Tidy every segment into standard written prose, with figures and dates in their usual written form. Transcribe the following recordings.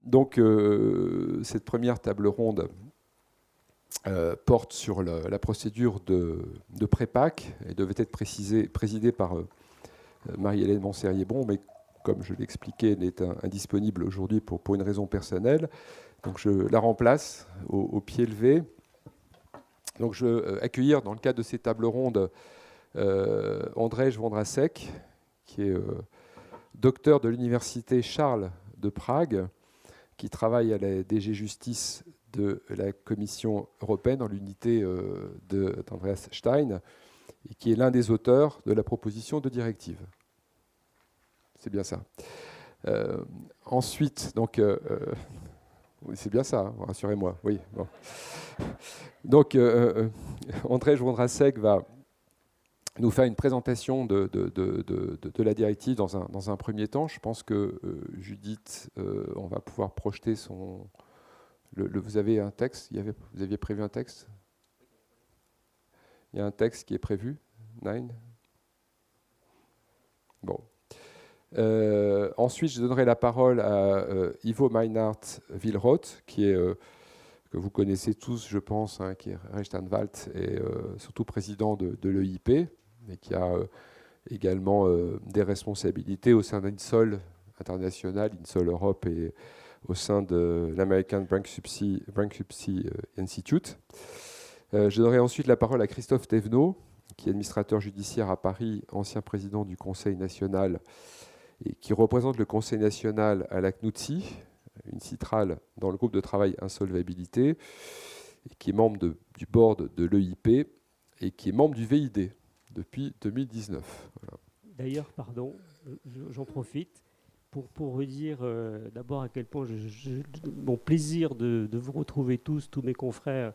Donc, cette première table ronde porte sur la procédure de pré-PAC et devait être présidée par Marie-Hélène Montserrier-Bon, mais comme je l'expliquais, elle est indisponible aujourd'hui pour une raison personnelle. Donc je la remplace au pied levé. Donc je veux accueillir dans le cadre de ces tables rondes Ondřej Vondrasek, qui est docteur de l'université Charles de Prague, qui travaille à la DG Justice de la Commission européenne dans l'unité d'Andreas Stein, et qui est l'un des auteurs de la proposition de directive. C'est bien ça. Ensuite, donc, c'est bien ça, hein, rassurez-moi. Oui. Bon. Donc, Ondřej Vondrasek va nous faire une présentation de la directive dans un premier temps. Je pense que Judith, on va pouvoir projeter son... vous avez un texte, vous aviez prévu un texte? Il y a un texte qui est prévu, Nine? Bon. Ensuite, je donnerai la parole à Ivo Meinhard Willroth, qui est, que vous connaissez tous, je pense, hein, qui est Rechtsanwalt et surtout président de l'EIP, mais qui a également des responsabilités au sein d'INSOL International, INSOL Europe et au sein de l'American Bankruptcy Institute. Je donnerai ensuite la parole à Christophe Thévenot, qui est administrateur judiciaire à Paris, ancien président du Conseil national et qui représente le Conseil national à la CNUTSI, une citrale dans le groupe de travail Insolvabilité, et qui est membre du board de l'EIP et qui est membre du VID depuis 2019. Voilà. D'ailleurs, pardon, j'en profite pour vous dire d'abord à quel point mon plaisir de vous retrouver tous mes confrères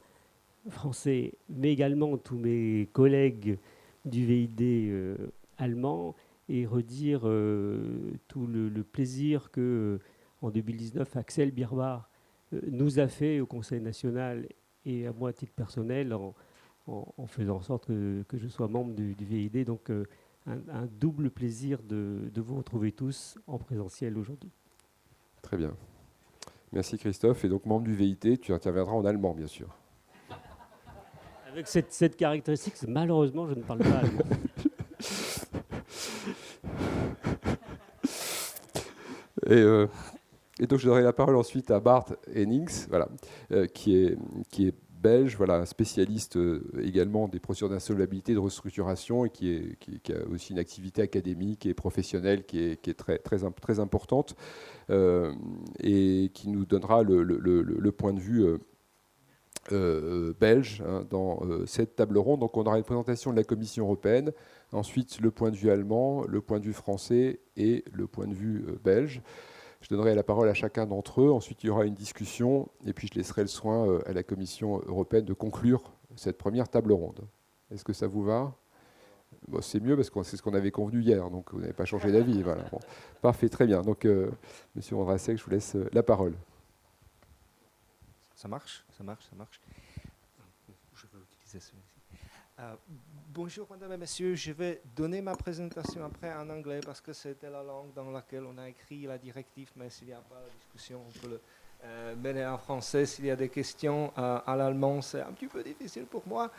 français, mais également tous mes collègues du VID allemand, et redire tout le plaisir que, en 2019, Axel Birbar nous a fait au Conseil national et à moi à titre personnel en faisant en sorte que je sois membre du VID. Donc un double plaisir de vous retrouver tous en présentiel aujourd'hui. Très bien. Merci Christophe. Et donc membre du VIT, tu interviendras en allemand, bien sûr. Avec cette caractéristique, malheureusement, je ne parle pas allemand. Et donc je donnerai la parole ensuite à Bart Hennings, voilà, qui est belge, voilà, spécialiste également des procédures d'insolvabilité, de restructuration, et qui a aussi une activité académique et professionnelle qui est très importante, et qui nous donnera le point de vue belge, hein, dans cette table ronde. Donc on aura une présentation de la Commission européenne, ensuite le point de vue allemand, le point de vue français et le point de vue belge. Je donnerai la parole à chacun d'entre eux. Ensuite, il y aura une discussion. Et puis, je laisserai le soin à la Commission européenne de conclure cette première table ronde. Est-ce que ça vous va? Bon, c'est mieux parce que c'est ce qu'on avait convenu hier. Donc, vous n'avez pas changé d'avis. Voilà. Bon. Parfait, très bien. Donc, Monsieur Vondrasek, je vous laisse la parole. Ça marche. Je vais utiliser celui-ci. Bonjour, madame et messieurs. Je vais donner ma présentation après en anglais parce que c'était la langue dans laquelle on a écrit la directive, mais s'il n'y a pas de discussion, on peut le mener en français. S'il y a des questions à l'allemand, c'est un petit peu difficile pour moi,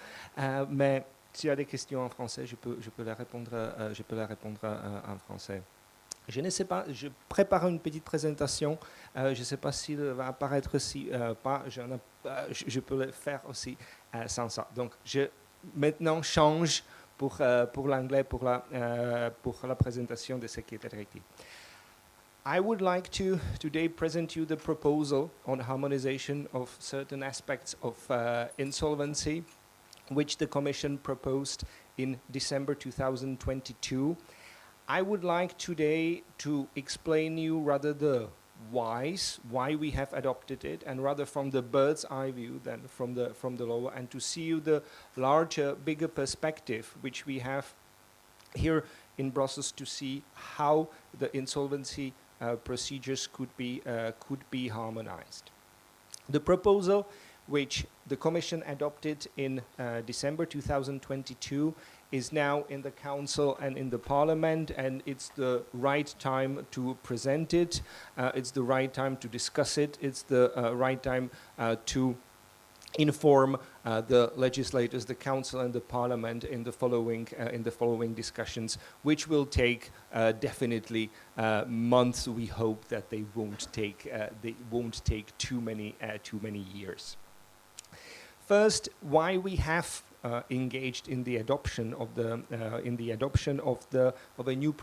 mais s'il y a des questions en français, je peux les répondre en français. Je ne sais pas, je prépare une petite présentation. Je ne sais pas s'il va apparaître ici, pas. Je peux le faire aussi sans ça. Donc, maintenant change pour l'anglais, pour la présentation de ce qui est directive. I would like to today present you the proposal on harmonization of certain aspects of insolvency, which the Commission proposed in December 2022. I would like today to explain you rather the why we have adopted it, and rather from the bird's eye view than from the lower, and to see you the larger, bigger perspective which we have here in Brussels to see how the insolvency procedures could be harmonized. The proposal which the Commission adopted in December 2022, is now in the Council and in the Parliament, and it's the right time to present it. It's the right time to discuss it. It's the right time to inform the legislators, the Council and the Parliament in the following discussions, which will take definitely months. We hope that they won't take too many years. First, why we have engaged in the adoption of a new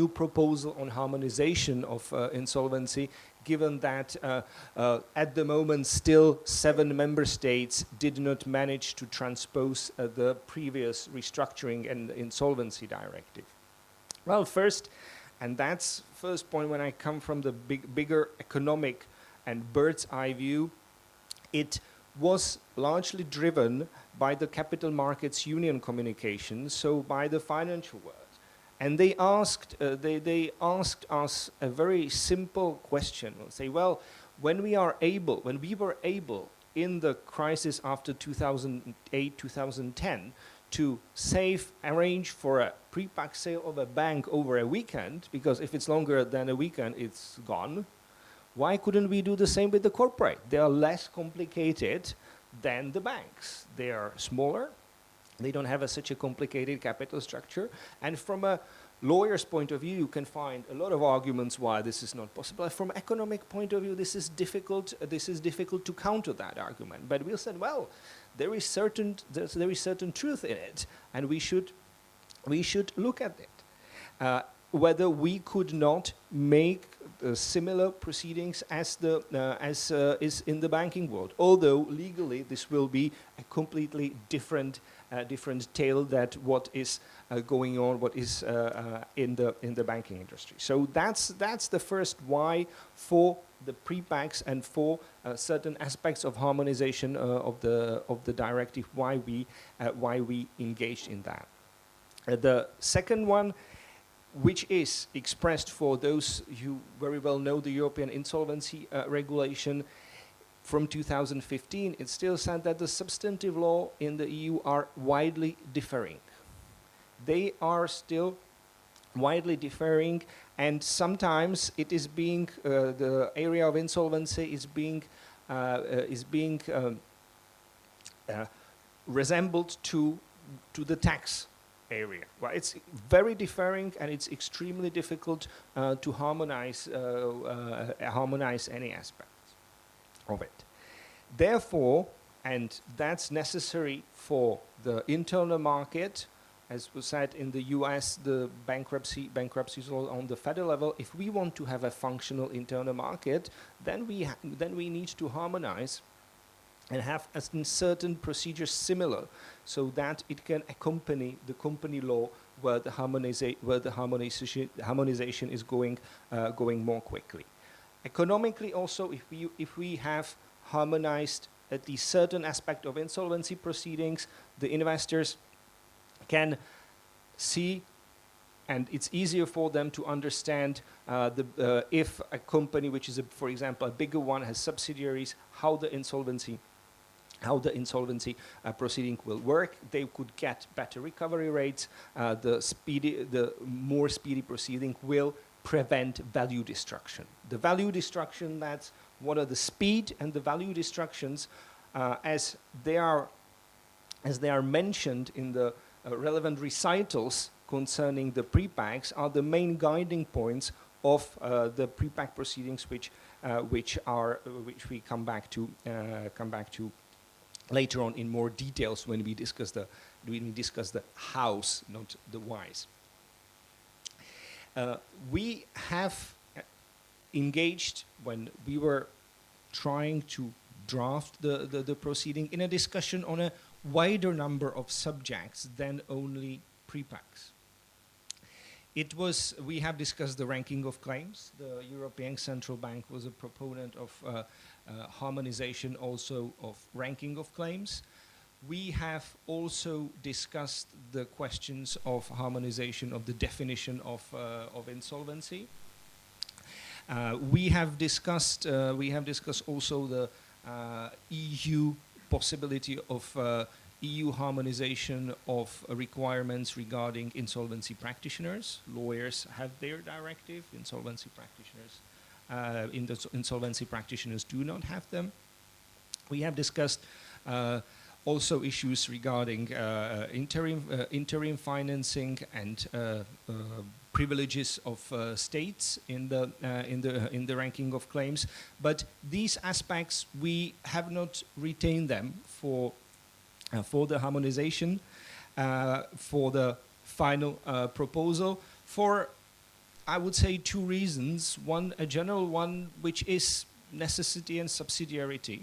proposal on harmonization of insolvency, given that at the moment still 7 member states did not manage to transpose the previous restructuring and insolvency directive. Well, first, and that's first point when I come from the bigger economic and bird's eye view, it was largely driven by the Capital Markets Union communication, so by the financial world. And they asked us a very simple question. They'll say, well, when we were able in the crisis after 2008, 2010 to arrange for a pre-pack sale of a bank over a weekend, because if it's longer than a weekend, it's gone. Why couldn't we do the same with the corporate? They are less complicated than the banks. They are smaller. They don't have such a complicated capital structure. And from a lawyer's point of view, you can find a lot of arguments why this is not possible. From an economic point of view, this is difficult to counter that argument. But we said, well, there is certain truth in it, and we should look at it. Whether we could not make similar proceedings as is in the banking world, although legally this will be a completely different tale that what is going on, what is in the banking industry. So that's the first why for the pre-packs and for certain aspects of harmonization of the directive, why we engaged in that. The second one, which is expressed for those who very well know the European insolvency regulation from 2015, it still said that the substantive law in the EU are widely differing. They are still widely differing, and sometimes it is being the area of insolvency is being resembled to the tax area. Well, it's very differing, and it's extremely difficult to harmonize any aspect of it. Therefore, and that's necessary for the internal market, as was said in the US, the bankruptcy law on the federal level. If we want to have a functional internal market, then we need to harmonize and have certain procedures similar, so that it can accompany the company law where the harmonization is going more quickly. Economically, also, if we have harmonized at least certain aspect of insolvency proceedings, the investors can see, and it's easier for them to understand if a company, which is, for example, a bigger one, has subsidiaries, how the insolvency proceeding will work. They could get better recovery rates. The more speedy proceeding will prevent value destruction. The value destruction, that's what are the speed and the value destructions as they are mentioned in the relevant recitals concerning the pre-packs, are the main guiding points of the pre-pack proceedings, which we come back to later on in more details when we discuss the hows, not the whys. We have engaged, when we were trying to draft the proceeding, in a discussion on a wider number of subjects than only pre-packs. We have discussed the ranking of claims. The European Central Bank was a proponent of harmonization also of ranking of claims. We have also discussed the questions of harmonization of the definition of insolvency. We have discussed also EU possibility of EU harmonization of requirements regarding insolvency practitioners. Lawyers have their directive, insolvency practitioners do not have them. We have discussed also issues regarding interim financing and privileges of states in the ranking of claims, but these aspects we have not retained them for the harmonization, for the final proposal, for I would say two reasons. One, a general one, which is necessity and subsidiarity.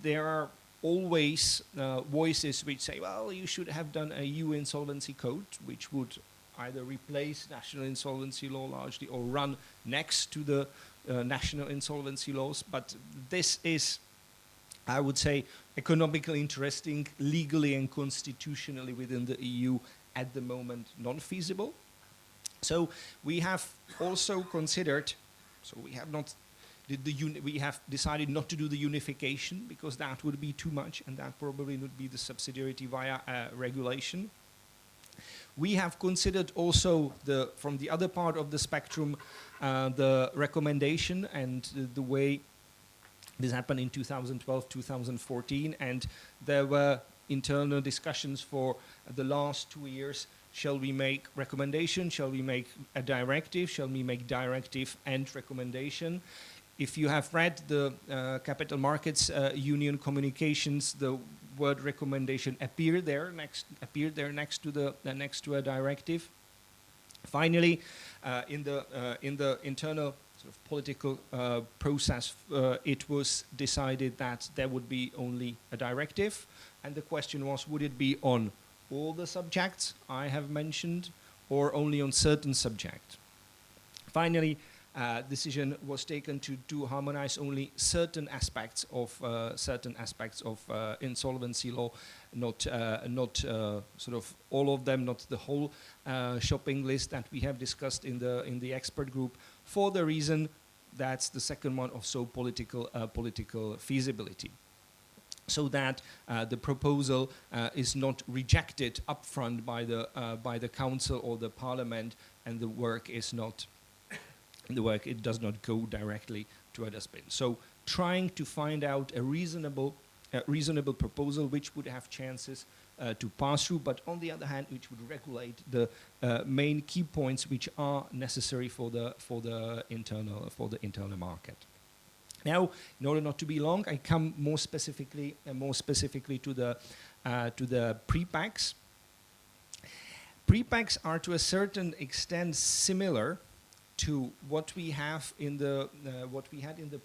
There are always voices which say, well, you should have done a EU insolvency code, which would either replace national insolvency law largely or run next to the national insolvency laws. But this is, I would say, economically interesting, legally and constitutionally within the EU at the moment non-feasible. So we have also considered, so we have not we have decided not to do the unification because that would be too much and that probably would be the subsidiarity via regulation. We have considered also from the other part of the spectrum the recommendation and the way this happened in 2012, 2014, and there were internal discussions for the last 2 years. Shall we make recommendation? Shall we make a directive? Shall we make directive and recommendation? If you have read the Capital Markets Union communications, the word recommendation appeared there next to a directive. Finally, in the internal sort of political process, it was decided that there would be only a directive, and the question was, would it be on all the subjects I have mentioned, or only on certain subjects? Finally, decision was taken to harmonize only certain aspects of insolvency law, not sort of all of them, not the whole shopping list that we have discussed in the expert group, for the reason that's the second one of so political feasibility, so that the proposal is not rejected upfront by the council or the parliament, and the work is not. It does not go directly to a dustbin. So trying to find out a reasonable proposal which would have chances to pass through, but on the other hand, which would regulate the main key points which are necessary for the internal market. Now, in order not to be long, I come more specifically to the pre-packs. Pre-packs are to a certain extent similar to what we have in the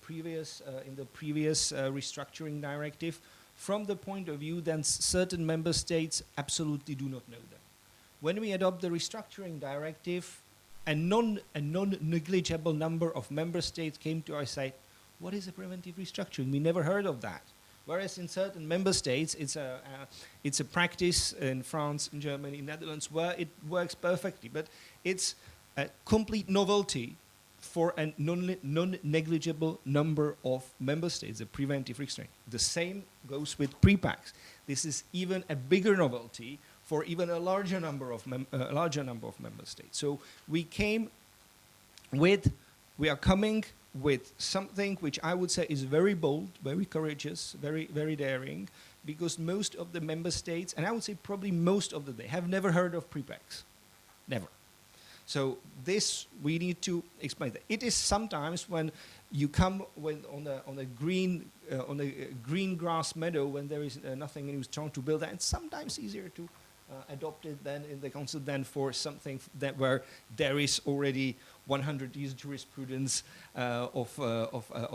previous restructuring directive, from the point of view that certain member states absolutely do not know them. When we adopt the restructuring directive, a non-negligible number of member states came to us and say, "What is a preventive restructuring? We never heard of that." Whereas in certain member states, it's a practice in France, in Germany, in Netherlands, where it works perfectly, but it's a complete novelty for a non-negligible number of member states, the preventive restraint. The same goes with pre-packs. This is even a bigger novelty for even a larger number of member states. So we are coming with something which I would say is very bold, very courageous, very, very daring, because most of the member states, and I would say probably most of them, they have never heard of pre-packs. Never. So this we need to explain. That. It is sometimes when you come on a green grass meadow when there is nothing and you're trying to build that. It's sometimes easier to adopt it than in the council than for something that where there is already 100 years jurisprudence of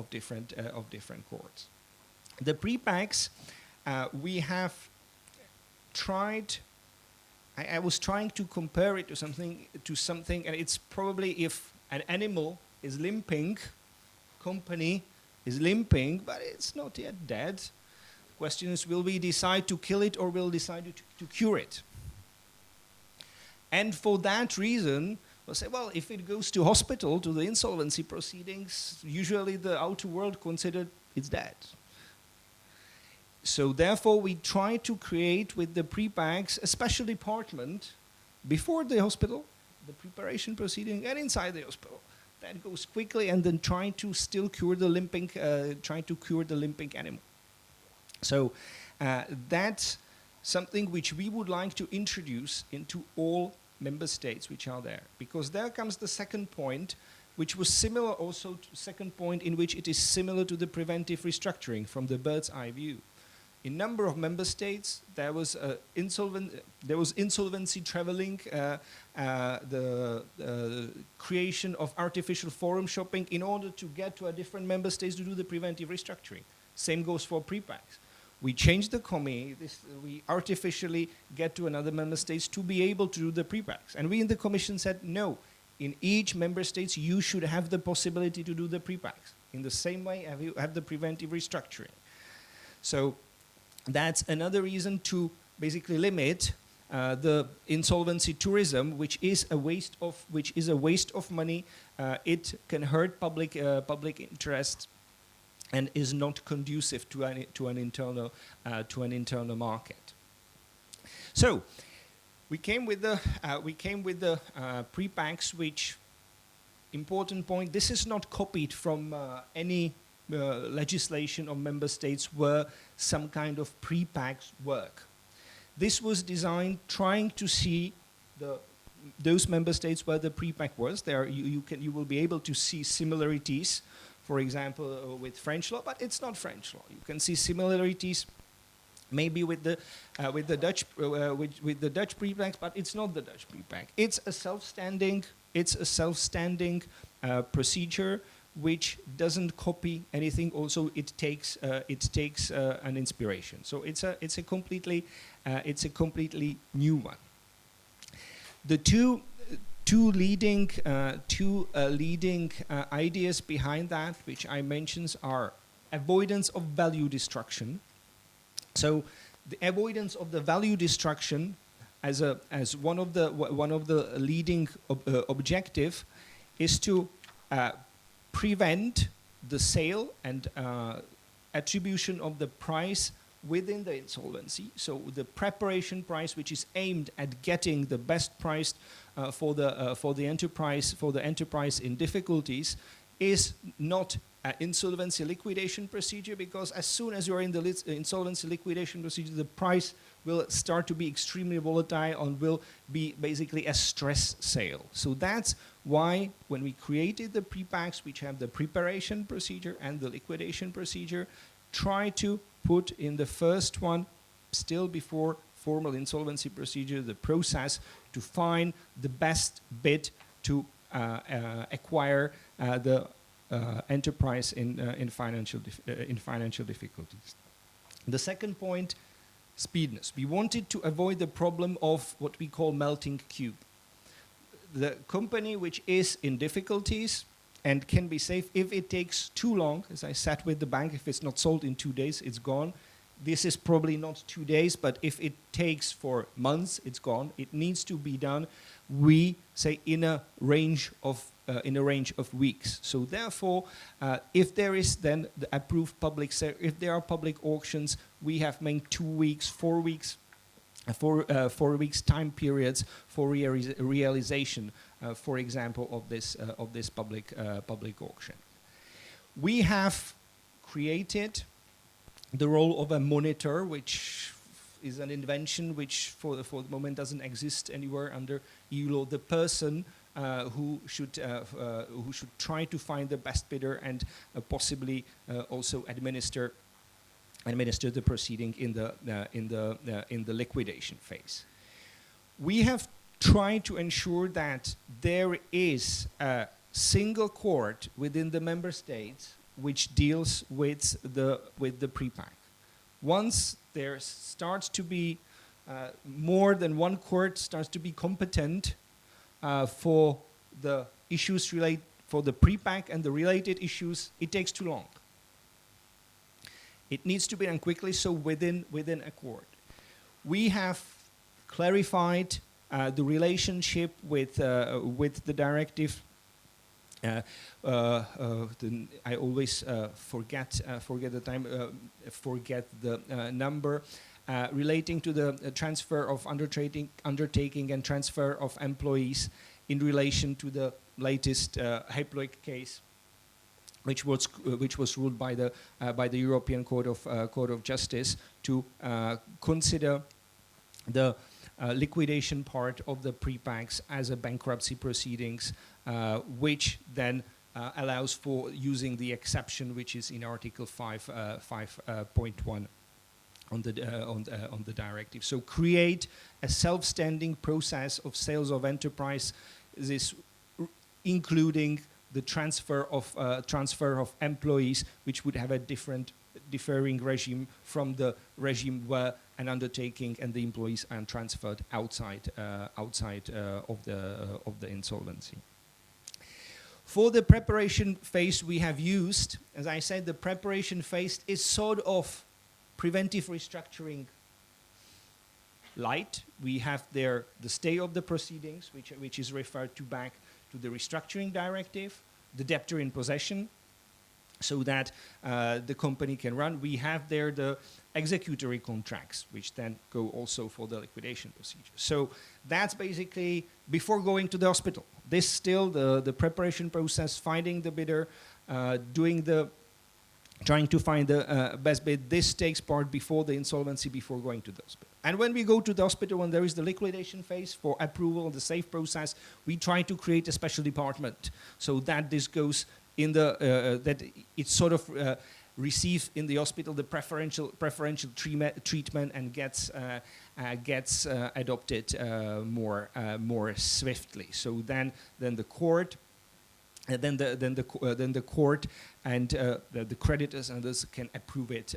different courts. The pre-packs we have tried. I was trying to compare it to something, and it's probably if an animal is limping, company is limping, but it's not yet dead. The question is, will we decide to kill it or will we decide to cure it? And for that reason, we'll say, well, if it goes to hospital, to the insolvency proceedings, usually the outer world considered it's dead. So therefore, we try to create with the pre-packs a special department before the hospital, the preparation proceeding, and inside the hospital. That goes quickly, and then trying to still cure the limping, animal. So that's something which we would like to introduce into all member states which are there, because there comes the second point, which was similar also to second point in which it is similar to the preventive restructuring from the bird's eye view. In number of member states, there was insolvency traveling, the creation of artificial forum shopping in order to get to a different member states to do the preventive restructuring. Same goes for pre-packs. We change the COMI, we artificially get to another member states to be able to do the pre-packs. And we in the Commission said, no, in each member states you should have the possibility to do the pre-packs. In the same way you have the preventive restructuring. So that's another reason to basically limit the insolvency tourism, which is a waste of money. It can hurt public interest, and is not conducive to an internal market. So we came with the pre-packs, which important point. This is not copied from any legislation of member states where some kind of pre-packs work. This was designed trying to see those member states where the pre-pack was. There you will be able to see similarities. For example, with French law, but it's not French law. You can see similarities, maybe with the Dutch pre-packs, but it's not the Dutch pre-pack. It's a self-standing procedure which doesn't copy anything. Also, it takes an inspiration. So it's a completely new one. The two leading ideas behind that, which I mentioned, are avoidance of value destruction. So the avoidance of the value destruction as one of the leading objective is to prevent the sale and attribution of the price within the insolvency. So the preparation price, which is aimed at getting the best price for the enterprise in difficulties, is not an insolvency liquidation procedure, because as soon as you're in the insolvency liquidation procedure, the price will start to be extremely volatile and will be basically a stress sale. So that's why when we created the pre-packs, which have the preparation procedure and the liquidation procedure, try to put in the first one, still before formal insolvency procedure, the process to find the best bid to acquire the enterprise in financial difficulties. The second point, speediness. We wanted to avoid the problem of what we call melting cube. The company which is in difficulties and can be safe, if it takes too long, as I said with the bank, if it's not sold in 2 days, it's gone. This is probably not 2 days, but if it takes for months, it's gone. It needs to be done, we say, in a range of weeks. So therefore, if there is then the approved public, if there are public auctions, we have made 2 weeks, 4 weeks, 4 weeks time periods for realization, for example, of this public auction. We have created the role of a monitor, which is an invention which for the moment doesn't exist anywhere under EU law. The person who should try to find the best bidder and possibly also administer the proceeding in the liquidation phase. We have tried to ensure that there is a single court within the member states which deals with the pre-pack. Once there starts to be more than one court starts to be competent for the issues for the pre-pack and the related issues, it takes too long. It needs to be done quickly, so within a court. We have clarified the relationship with the directive I always forget the number relating to the transfer of undertaking and transfer of employees in relation to the latest Haploic case, which was ruled by the European Court of Justice to consider the liquidation part of the pre-packs as a bankruptcy proceedings, which then allows for using the exception which is in Article 5.1 on the directive. So create a self-standing process of sales of enterprise, this including the transfer of employees, which would have a differing regime from the regime where an undertaking and the employees are transferred outside of the insolvency. For the preparation phase we have used, as I said, the preparation phase is sort of preventive restructuring light. We have there the stay of the proceedings, which is referred to back to the restructuring directive, the debtor in possession, so that the company can run. We have there the executory contracts, which then go also for the liquidation procedure. So that's basically before going to the hospital. This still the preparation process, finding the bidder, trying to find the best bid. This takes part before the insolvency, before going to the hospital. And when we go to the hospital, when there is the liquidation phase for approval, the safe process, we try to create a special department so that this goes in the that it sort of receives in the hospital the preferential treatment and gets adopted more swiftly. So then the court. Then the court and the creditors and others can approve it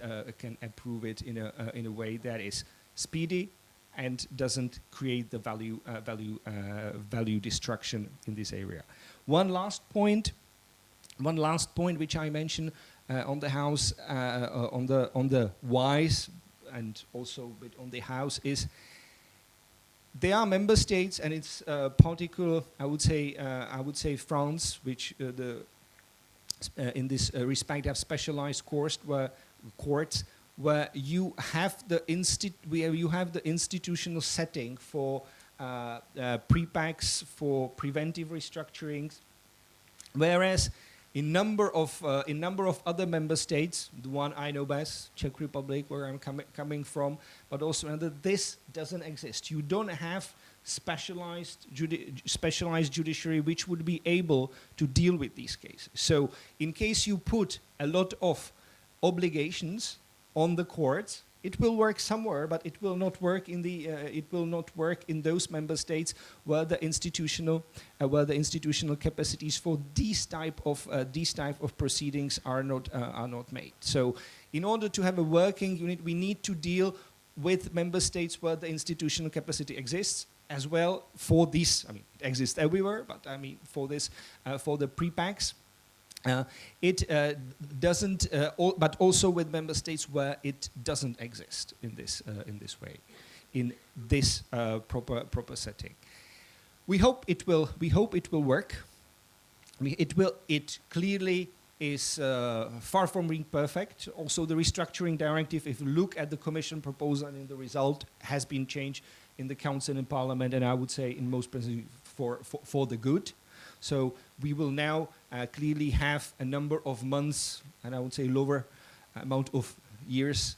in a way that is speedy and doesn't create the value destruction in this area. One last point which I mentioned on the house on the whys and also a bit on the house is. There are member states, and it's particular. I would say France, which in this respect have specialized courts where you have the institutional setting for pre-packs, for preventive restructurings, whereas in number of other member states, the one I know best, Czech Republic, where I'm coming from, but also another, this doesn't exist. You don't have specialized judiciary which would be able to deal with these cases. So in case you put a lot of obligations on the courts, it will work somewhere, but it will not work in those member states where the institutional capacities for these type of proceedings are not made. So, in order to have a working unit, we need to deal with member states where the institutional capacity exists, as well for this. I mean, it exists everywhere, but I mean for this, for the pre-packs. It doesn't, but also with member states where it doesn't exist in this way, in this proper setting. We hope it will work. It clearly is far from being perfect. Also, the restructuring directive, if you look at the Commission proposal and in the result, has been changed in the Council and Parliament, and I would say in most places for the good. So we will now clearly have a number of months, and I would say lower amount of years,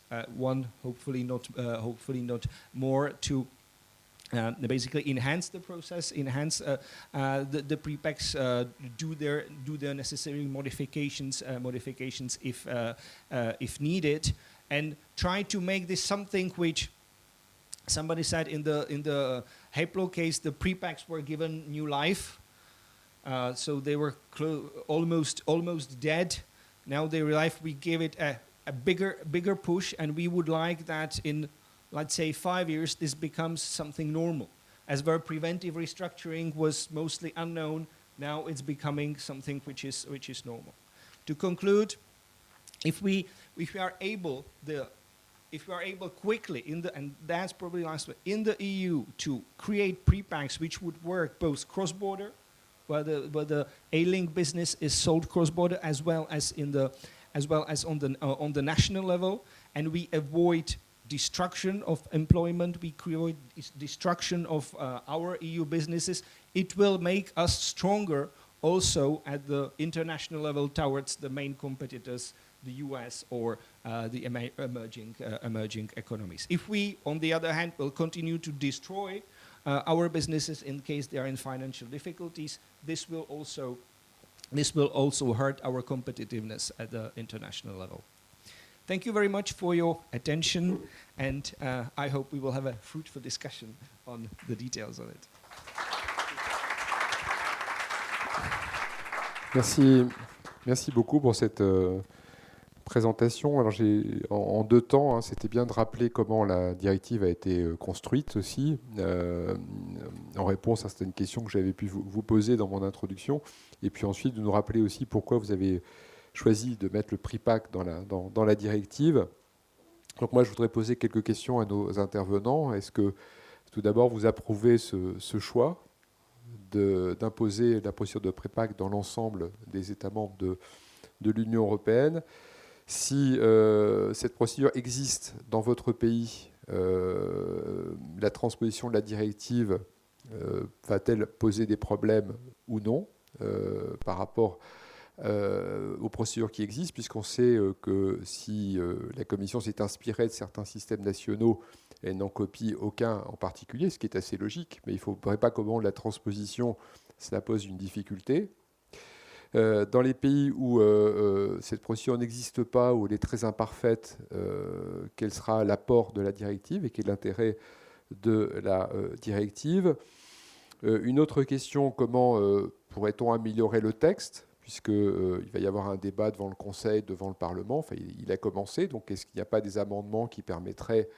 hopefully not more, to basically enhance the process, enhance the pre-packs, do their necessary modifications if needed, and try to make this something which somebody said in the Haplo case, the pre-packs were given new life. So they were almost dead. Now they realize we gave it a bigger push, and we would like that in, let's say, 5 years, this becomes something normal. As where preventive restructuring was mostly unknown, now it's becoming something which is normal. To conclude, if we are able quickly and that's probably last one, in the EU to create pre-packs which would work both cross-border, where the A-Link business is sold cross-border as well as on the national level, and we avoid destruction of employment, we create destruction of our EU businesses. It will make us stronger also at the international level towards the main competitors, the US or the emerging economies. If we, on the other hand, will continue to destroy our businesses in case they are in financial difficulties, this will also hurt our competitiveness at the international level. Thank you very much for your attention, and I hope we will have a fruitful discussion on the details of it. Merci beaucoup pour cette présentation. Alors en 2 temps, hein, c'était bien de rappeler comment la directive a été construite aussi, en réponse à certaines questions que j'avais pu vous poser dans mon introduction, et puis ensuite de nous rappeler aussi pourquoi vous avez choisi de mettre le PRIPAC dans la directive. Donc moi, je voudrais poser quelques questions à nos intervenants. Est-ce que, tout d'abord, vous approuvez ce choix d'imposer la procédure de PRIPAC dans l'ensemble des États membres de l'Union européenne? Si cette procédure existe dans votre pays, la transposition de la directive va-t-elle poser des problèmes ou non par rapport aux procédures qui existent, puisqu'on sait que si la Commission s'est inspirée de certains systèmes nationaux, elle n'en copie aucun en particulier, ce qui est assez logique, mais il ne faudrait pas qu'au moment de la transposition, cela pose une difficulté. Dans les pays où cette procédure n'existe pas, où elle est très imparfaite, quel sera l'apport de la directive et quel est l'intérêt de la directive? Une autre question, comment pourrait-on améliorer le texte, puisqu'il va y avoir un débat devant le Conseil, devant le Parlement. Enfin, il a commencé, donc est-ce qu'il n'y a pas des amendements qui permettraient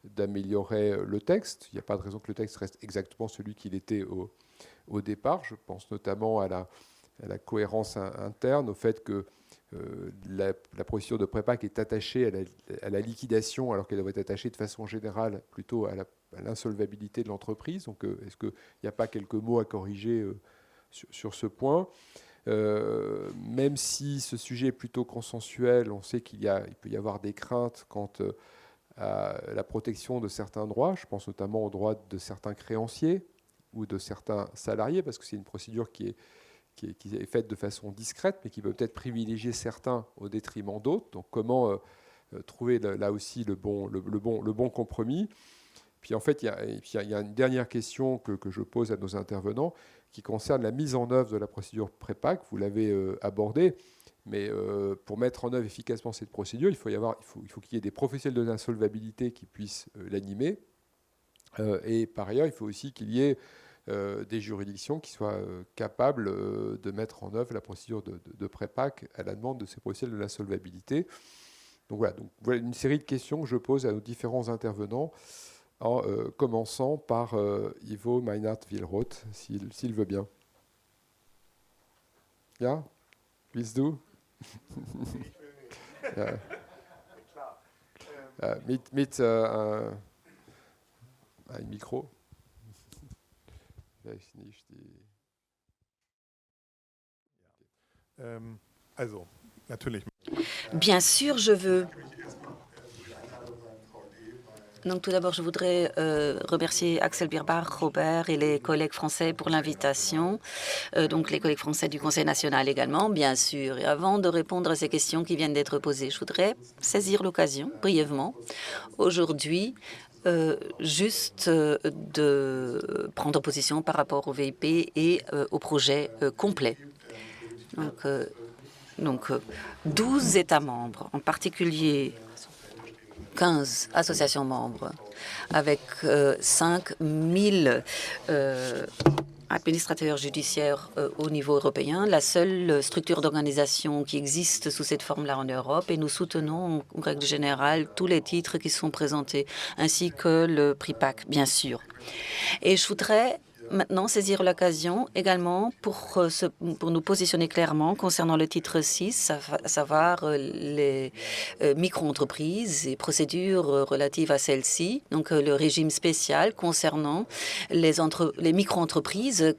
d'améliorer le texte? Il n'y a pas de raison que le texte reste exactement celui qu'il était au départ. Je pense notamment à la cohérence interne, au fait que la procédure de PRIPAC est attachée à la liquidation, alors qu'elle devrait être attachée de façon générale plutôt à l'insolvabilité de l'entreprise. Donc, est-ce qu'il n'y a pas quelques mots à corriger sur ce point? Même si ce sujet est plutôt consensuel, on sait qu'il peut y avoir des craintes quant à la protection de certains droits. Je pense notamment aux droits de certains créanciers ou de certains salariés, parce que c'est une procédure qui est faite de façon discrète, mais qui peut peut-être privilégier certains au détriment d'autres. Donc comment trouver là aussi le bon compromis? Puis en fait, il y a une dernière question que je pose à nos intervenants qui concerne la mise en œuvre de la procédure PRIPAC. Vous l'avez abordé, mais pour mettre en œuvre efficacement cette procédure, il faut qu'il y ait des professionnels de l'insolvabilité qui puissent l'animer. Et par ailleurs, il faut aussi qu'il y ait des juridictions qui soient capables de mettre en œuvre la procédure de PRIPAC à la demande de ces professionnels de l'insolvabilité. Donc voilà une série de questions que je pose à nos différents intervenants, en commençant par Ivo Meinhardt-Willroth, s'il veut bien. Ja, please do. Mit un micro. Bien sûr, je veux. Donc, tout d'abord, je voudrais remercier Axel Birbach, Robert et les collègues français pour l'invitation. Donc, les collègues français du Conseil national également, bien sûr. Et avant de répondre à ces questions qui viennent d'être posées, je voudrais saisir l'occasion, brièvement, aujourd'hui, juste de prendre position par rapport au VIP et au projet complet. Donc, 12 États membres, en particulier 15 associations membres, avec 5 000 administrateurs judiciaires au niveau européen, la seule structure d'organisation qui existe sous cette forme-là en Europe, et nous soutenons en règle générale tous les titres qui sont présentés, ainsi que le PRIPAC, bien sûr. Et je voudrais maintenant saisir l'occasion également pour nous positionner clairement concernant le titre 6, à savoir les micro-entreprises et procédures relatives à celles-ci, donc le régime spécial concernant les micro-entreprises.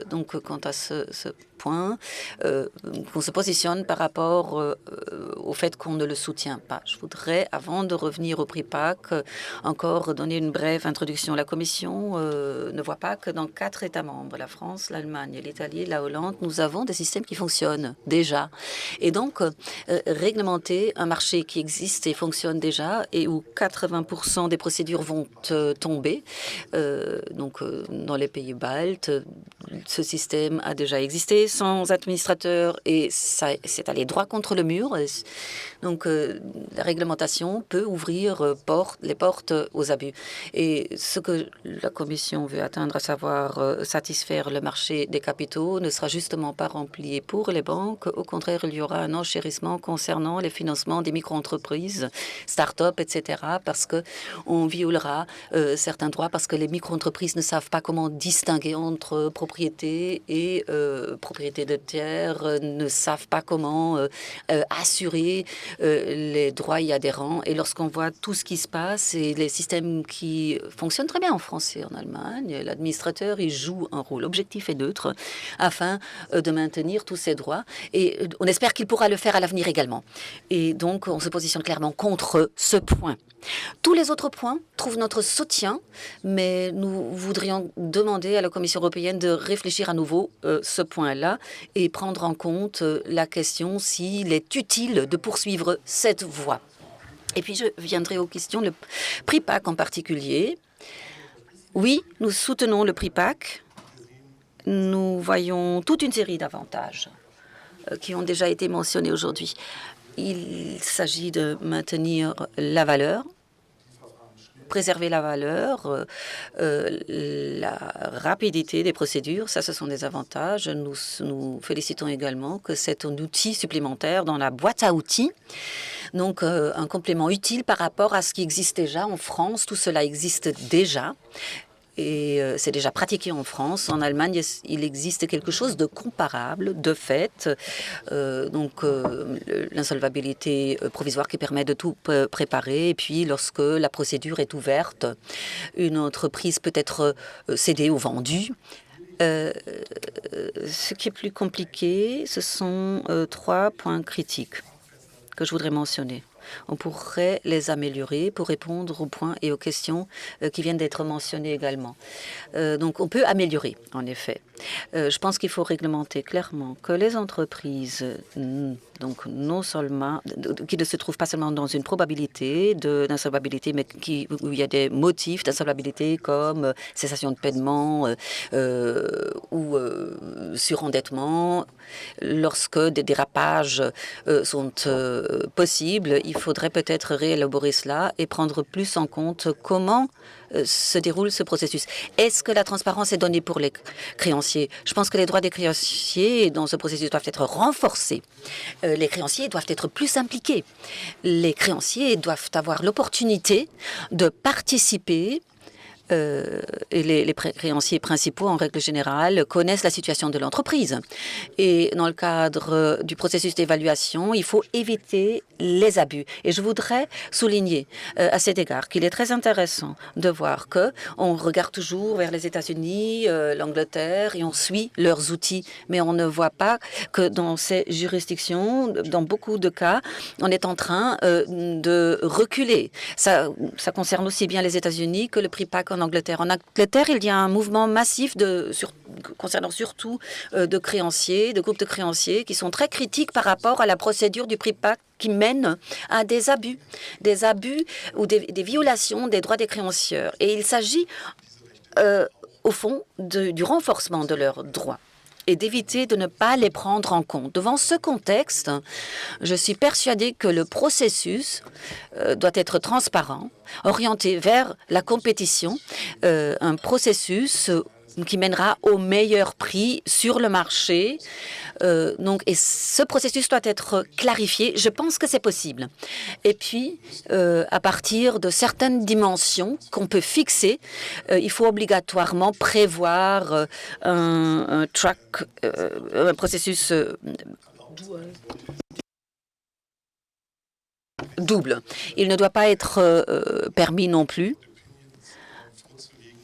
Donc, quant à ce point, qu'on se positionne par rapport au fait qu'on ne le soutient pas. Je voudrais, avant de revenir au prix PAC, encore donner une brève introduction. La Commission ne voit pas que dans 4 États membres, la France, l'Allemagne, l'Italie, la Hollande, nous avons des systèmes qui fonctionnent déjà. Et donc, réglementer un marché qui existe et fonctionne déjà et où 80% des procédures vont tomber, donc dans les pays baltes, ce système a déjà existé sans administrateur et c'est allé droit contre le mur. Donc, la réglementation peut ouvrir les portes aux abus. Et ce que la Commission veut atteindre, à savoir satisfaire le marché des capitaux, ne sera justement pas rempli pour les banques. Au contraire, il y aura un enchérissement concernant les financements des micro-entreprises, start-up, etc., parce qu'on violera certains droits, parce que les micro-entreprises ne savent pas comment distinguer entre propriété et propriété de tiers, ne savent pas comment assurer les droits y adhérents. Et lorsqu'on voit tout ce qui se passe et les systèmes qui fonctionnent très bien en France et en Allemagne, l'administrateur, il joue un rôle objectif et neutre afin de maintenir tous ces droits. Et on espère qu'il pourra le faire à l'avenir également. Et donc, on se positionne clairement contre ce point. Tous les autres points trouvent notre soutien, mais nous voudrions demander à la Commission européenne de réfléchir à nouveau ce point-là et prendre en compte la question s'il est utile de poursuivre cette voie. Et puis, je viendrai aux questions, le prix PAC en particulier. Oui, nous soutenons le prix PAC. Nous voyons toute une série d'avantages qui ont déjà été mentionnés aujourd'hui. Il s'agit de maintenir la valeur, préserver la valeur, la rapidité des procédures, ça, ce sont des avantages. Nous félicitons également que c'est un outil supplémentaire dans la boîte à outils, donc un complément utile par rapport à ce qui existe déjà en France. Tout cela existe déjà. Et c'est déjà pratiqué en France. En Allemagne, il existe quelque chose de comparable, de fait. L'insolvabilité provisoire qui permet de tout préparer. Et puis, lorsque la procédure est ouverte, une entreprise peut être cédée ou vendue. Ce qui est plus compliqué, ce sont 3 points critiques que je voudrais mentionner. On pourrait les améliorer pour répondre aux points et aux questions qui viennent d'être mentionnées également. Donc, on peut améliorer, en effet. Je pense qu'il faut réglementer clairement que les entreprises, donc non seulement, qui ne se trouvent pas seulement dans une probabilité d'insolvabilité, mais où il y a des motifs d'insolvabilité comme cessation de paiement ou surendettement. Lorsque des dérapages sont possibles, il faudrait peut-être réélaborer cela et prendre plus en compte comment se déroule ce processus. Est-ce que la transparence est donnée pour les créanciers? Je pense que les droits des créanciers dans ce processus doivent être renforcés. Les créanciers doivent être plus impliqués. Les créanciers doivent avoir l'opportunité de participer. Et les créanciers principaux, en règle générale, connaissent la situation de l'entreprise. Et dans le cadre du processus d'évaluation, il faut éviter les abus. Et je voudrais souligner à cet égard qu'il est très intéressant de voir qu'on regarde toujours vers les États-Unis, l'Angleterre, et on suit leurs outils. Mais on ne voit pas que dans ces juridictions, dans beaucoup de cas, on est en train de reculer. Ça concerne aussi bien les États-Unis que le prix PAC en Angleterre. En Angleterre, il y a un mouvement massif concernant surtout de créanciers, de groupes de créanciers qui sont très critiques par rapport à la procédure du prix PAC qui mène à des abus ou des violations des droits des créanciers. Et il s'agit, au fond, du renforcement de leurs droits et d'éviter de ne pas les prendre en compte. Devant ce contexte, je suis persuadée que le processus doit être transparent, orienté vers la compétition, un processus qui mènera au meilleur prix sur le marché. Et ce processus doit être clarifié. Je pense que c'est possible. Et puis, à partir de certaines dimensions qu'on peut fixer, il faut obligatoirement prévoir un processus double. Il ne doit pas être permis non plus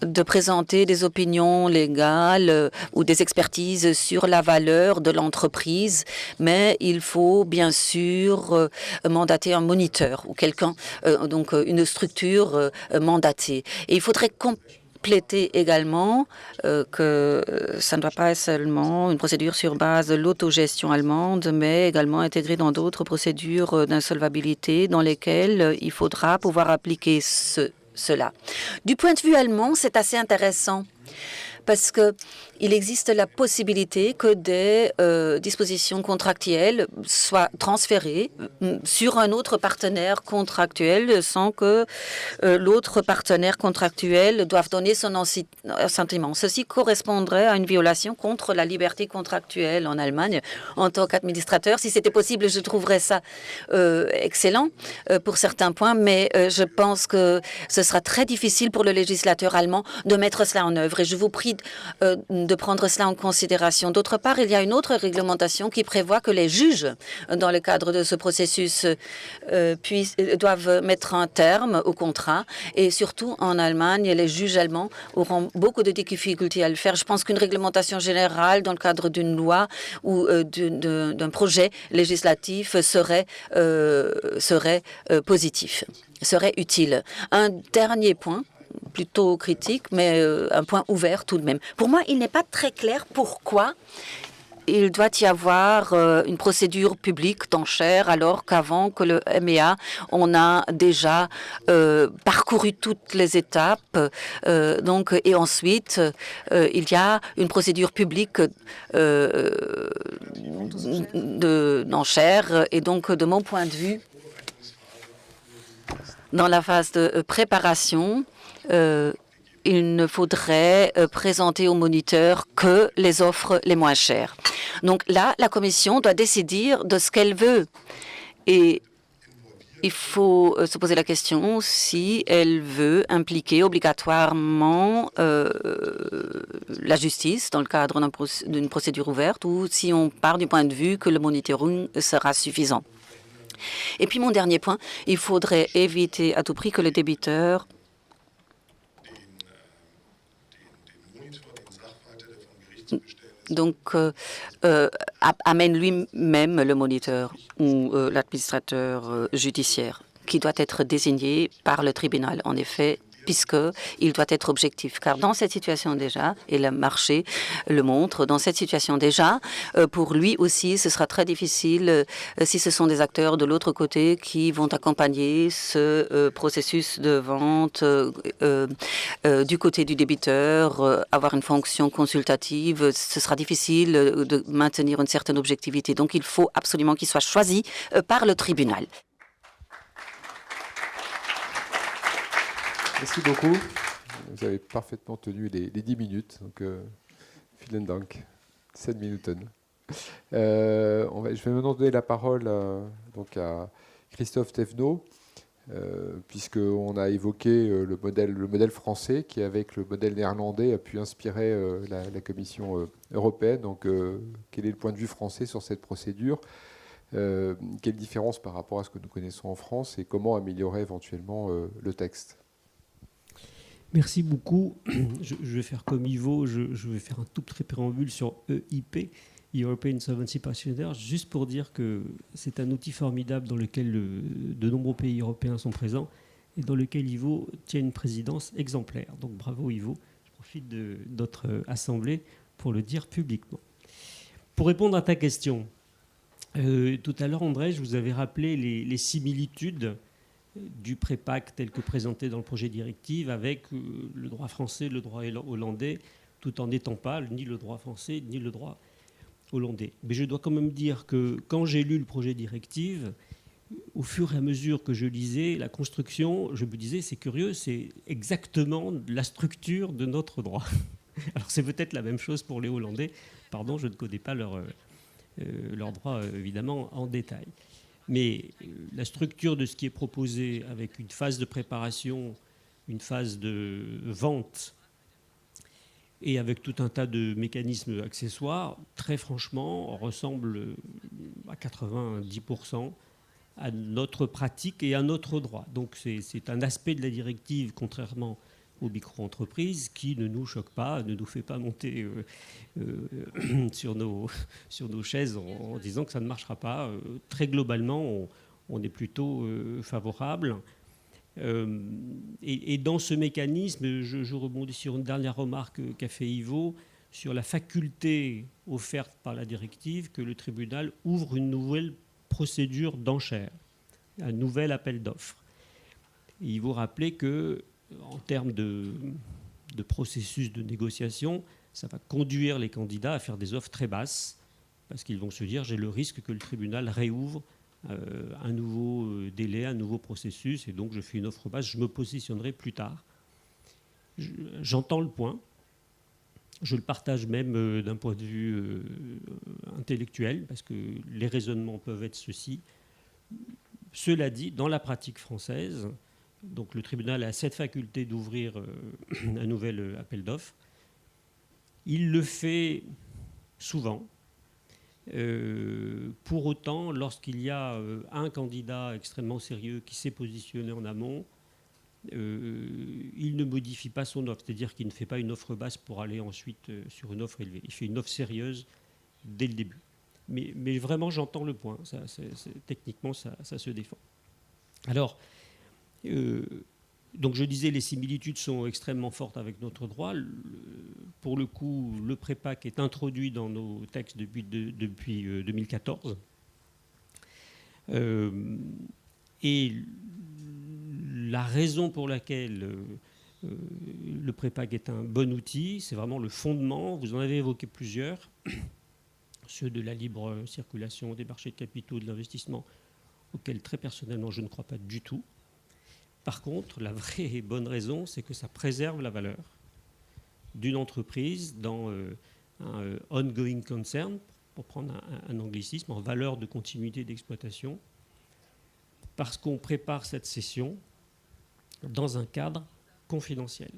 de présenter des opinions légales ou des expertises sur la valeur de l'entreprise, mais il faut bien sûr mandater un moniteur ou quelqu'un, donc une structure mandatée. Et il faudrait compléter également que ça ne doit pas être seulement une procédure sur base de l'autogestion allemande, mais également intégrée dans d'autres procédures d'insolvabilité dans lesquelles il faudra pouvoir appliquer cela. Du point de vue allemand, c'est assez intéressant parce qu'il existe la possibilité que des dispositions contractuelles soient transférées sur un autre partenaire contractuel sans que l'autre partenaire contractuel doive donner son assentiment. Ceci correspondrait à une violation contre la liberté contractuelle en Allemagne. En tant qu'administrateur, si c'était possible, je trouverais ça excellent pour certains points, mais je pense que ce sera très difficile pour le législateur allemand de mettre cela en œuvre. Et je vous prie de prendre cela en considération. D'autre part, il y a une autre réglementation qui prévoit que les juges, dans le cadre de ce processus, doivent mettre un terme au contrat. Et surtout, en Allemagne, les juges allemands auront beaucoup de difficultés à le faire. Je pense qu'une réglementation générale dans le cadre d'une loi ou d'un projet législatif serait positif, serait utile. Un dernier point, plutôt critique, mais un point ouvert tout de même. Pour moi, il n'est pas très clair pourquoi il doit y avoir une procédure publique d'enchères alors qu'avant que le MEA, on a déjà parcouru toutes les étapes. Et ensuite, il y a une procédure publique d'enchères. Et donc, de mon point de vue, dans la phase de préparation, il ne faudrait présenter aux moniteurs que les offres les moins chères. Donc là, la Commission doit décider de ce qu'elle veut. Et il faut se poser la question si elle veut impliquer obligatoirement la justice dans le cadre d'une procédure ouverte ou si on part du point de vue que le monitoring sera suffisant. Et puis mon dernier point, il faudrait éviter à tout prix que le débiteur amène lui-même le moniteur ou l'administrateur judiciaire qui doit être désigné par le tribunal. En effet, puisqu'il doit être objectif. Car dans cette situation déjà, et le marché le montre, dans cette situation déjà, pour lui aussi, ce sera très difficile si ce sont des acteurs de l'autre côté qui vont accompagner ce processus de vente du côté du débiteur, avoir une fonction consultative. Ce sera difficile de maintenir une certaine objectivité. Donc, il faut absolument qu'il soit choisi par le tribunal. Merci beaucoup. Vous avez parfaitement tenu les 10 minutes. Donc, vielen Dank. 7 Minuten. Je vais maintenant donner la parole à Christophe Thévenot, puisqu'on a évoqué le modèle français qui, avec le modèle néerlandais, a pu inspirer la Commission européenne. Donc, quel est le point de vue français sur cette procédure ? Quelle différence par rapport à ce que nous connaissons en France et comment améliorer éventuellement le texte ? Merci beaucoup. Je vais faire comme Ivo, je vais faire un tout petit préambule sur EIP, European Insolvency Procedure, juste pour dire que c'est un outil formidable dans lequel de nombreux pays européens sont présents et dans lequel Ivo tient une présidence exemplaire. Donc bravo Ivo, je profite de notre assemblée pour le dire publiquement. Pour répondre à ta question, tout à l'heure André, je vous avais rappelé les similitudes du prépack tel que présenté dans le projet directive avec le droit français, le droit hollandais, tout en n'étant pas ni le droit français ni le droit hollandais. Mais je dois quand même dire que quand j'ai lu le projet directive, au fur et à mesure que je lisais la construction, je me disais c'est curieux, c'est exactement la structure de notre droit. Alors c'est peut-être la même chose pour les Hollandais. Pardon, je ne connais pas leur droit, évidemment, en détail. Mais la structure de ce qui est proposé, avec une phase de préparation, une phase de vente, et avec tout un tas de mécanismes accessoires, très franchement, ressemble à 90% à notre pratique et à notre droit. Donc c'est un aspect de la directive, contrairement aux micro-entreprises, qui ne nous choque pas, ne nous fait pas monter sur nos chaises en disant que ça ne marchera pas. Très globalement, on est plutôt favorable. Et dans ce mécanisme, je rebondis sur une dernière remarque qu'a fait Ivo sur la faculté offerte par la directive que le tribunal ouvre une nouvelle procédure d'enchère, un nouvel appel d'offres. Il faut rappeler que, en termes de processus de négociation, ça va conduire les candidats à faire des offres très basses, parce qu'ils vont se dire j'ai le risque que le tribunal réouvre un nouveau délai, un nouveau processus, et donc je fais une offre basse, je me positionnerai plus tard. J'entends le point, je le partage même d'un point de vue intellectuel, parce que les raisonnements peuvent être ceux-ci. Cela dit, dans la pratique française, donc le tribunal a cette faculté d'ouvrir un nouvel appel d'offres. Il le fait souvent. Pour autant, lorsqu'il y a un candidat extrêmement sérieux qui s'est positionné en amont, il ne modifie pas son offre, c'est-à-dire qu'il ne fait pas une offre basse pour aller ensuite sur une offre élevée. Il fait une offre sérieuse dès le début. Mais vraiment, j'entends le point. Techniquement, ça se défend. Alors, donc je disais, les similitudes sont extrêmement fortes avec notre droit. Pour le coup, le prépack est introduit dans nos textes depuis 2014. Et la raison pour laquelle le prépack est un bon outil, c'est vraiment le fondement. Vous en avez évoqué plusieurs, ceux de la libre circulation des marchés de capitaux, de l'investissement, auxquels très personnellement je ne crois pas du tout. Par contre, la vraie et bonne raison, c'est que ça préserve la valeur d'une entreprise dans un ongoing concern, pour prendre un anglicisme, en valeur de continuité d'exploitation, parce qu'on prépare cette cession dans un cadre confidentiel.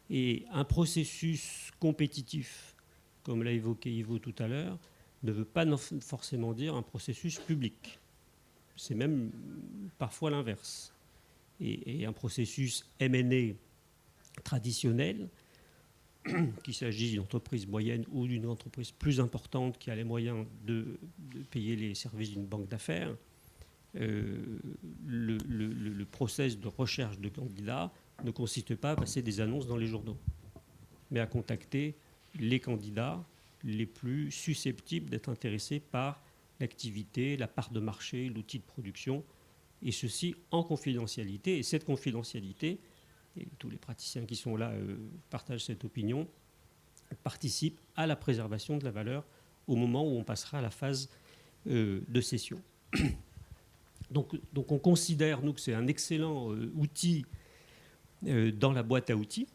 Et un processus compétitif, comme l'a évoqué Ivo tout à l'heure, ne veut pas forcément dire un processus public. C'est même parfois l'inverse. Et un processus M&A traditionnel, qu'il s'agisse d'une entreprise moyenne ou d'une entreprise plus importante qui a les moyens de payer les services d'une banque d'affaires, le process de recherche de candidats ne consiste pas à passer des annonces dans les journaux, mais à contacter les candidats les plus susceptibles d'être intéressés par l'activité, la part de marché, l'outil de production, et ceci en confidentialité. Et cette confidentialité, et tous les praticiens qui sont là partagent cette opinion, participe à la préservation de la valeur au moment où on passera à la phase de cession. Donc on considère, nous, que c'est un excellent outil dans la boîte à outils,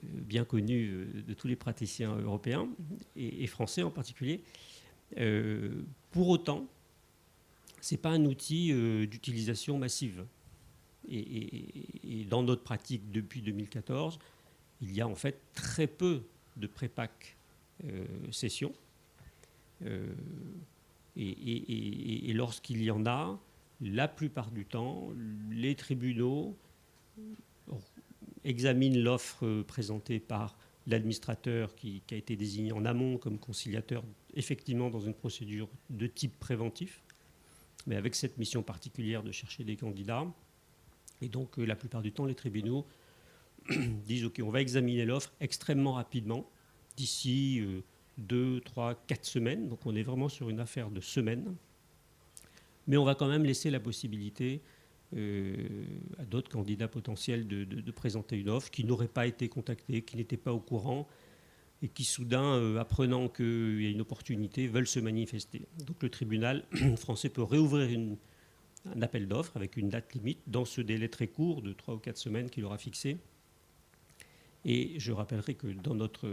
bien connu de tous les praticiens européens et français en particulier. Pour autant, ce n'est pas un outil d'utilisation massive. Et dans notre pratique depuis 2014, il y a en fait très peu de prépack session. Et lorsqu'il y en a, la plupart du temps, les tribunaux examinent l'offre présentée par l'administrateur qui a été désigné en amont comme conciliateur, effectivement dans une procédure de type préventif, mais avec cette mission particulière de chercher des candidats. Et donc, la plupart du temps, les tribunaux disent « Ok, on va examiner l'offre extrêmement rapidement, d'ici 2, 3, 4 semaines. » Donc, on est vraiment sur une affaire de semaines. Mais on va quand même laisser la possibilité à d'autres candidats potentiels de présenter une offre qui n'auraient pas été contactés, qui n'étaient pas au courant et qui, soudain, apprenant qu'il y a une opportunité, veulent se manifester. Donc, le tribunal français peut réouvrir un appel d'offres avec une date limite dans ce délai très court de 3 ou 4 semaines qu'il aura fixé. Et je rappellerai que dans notre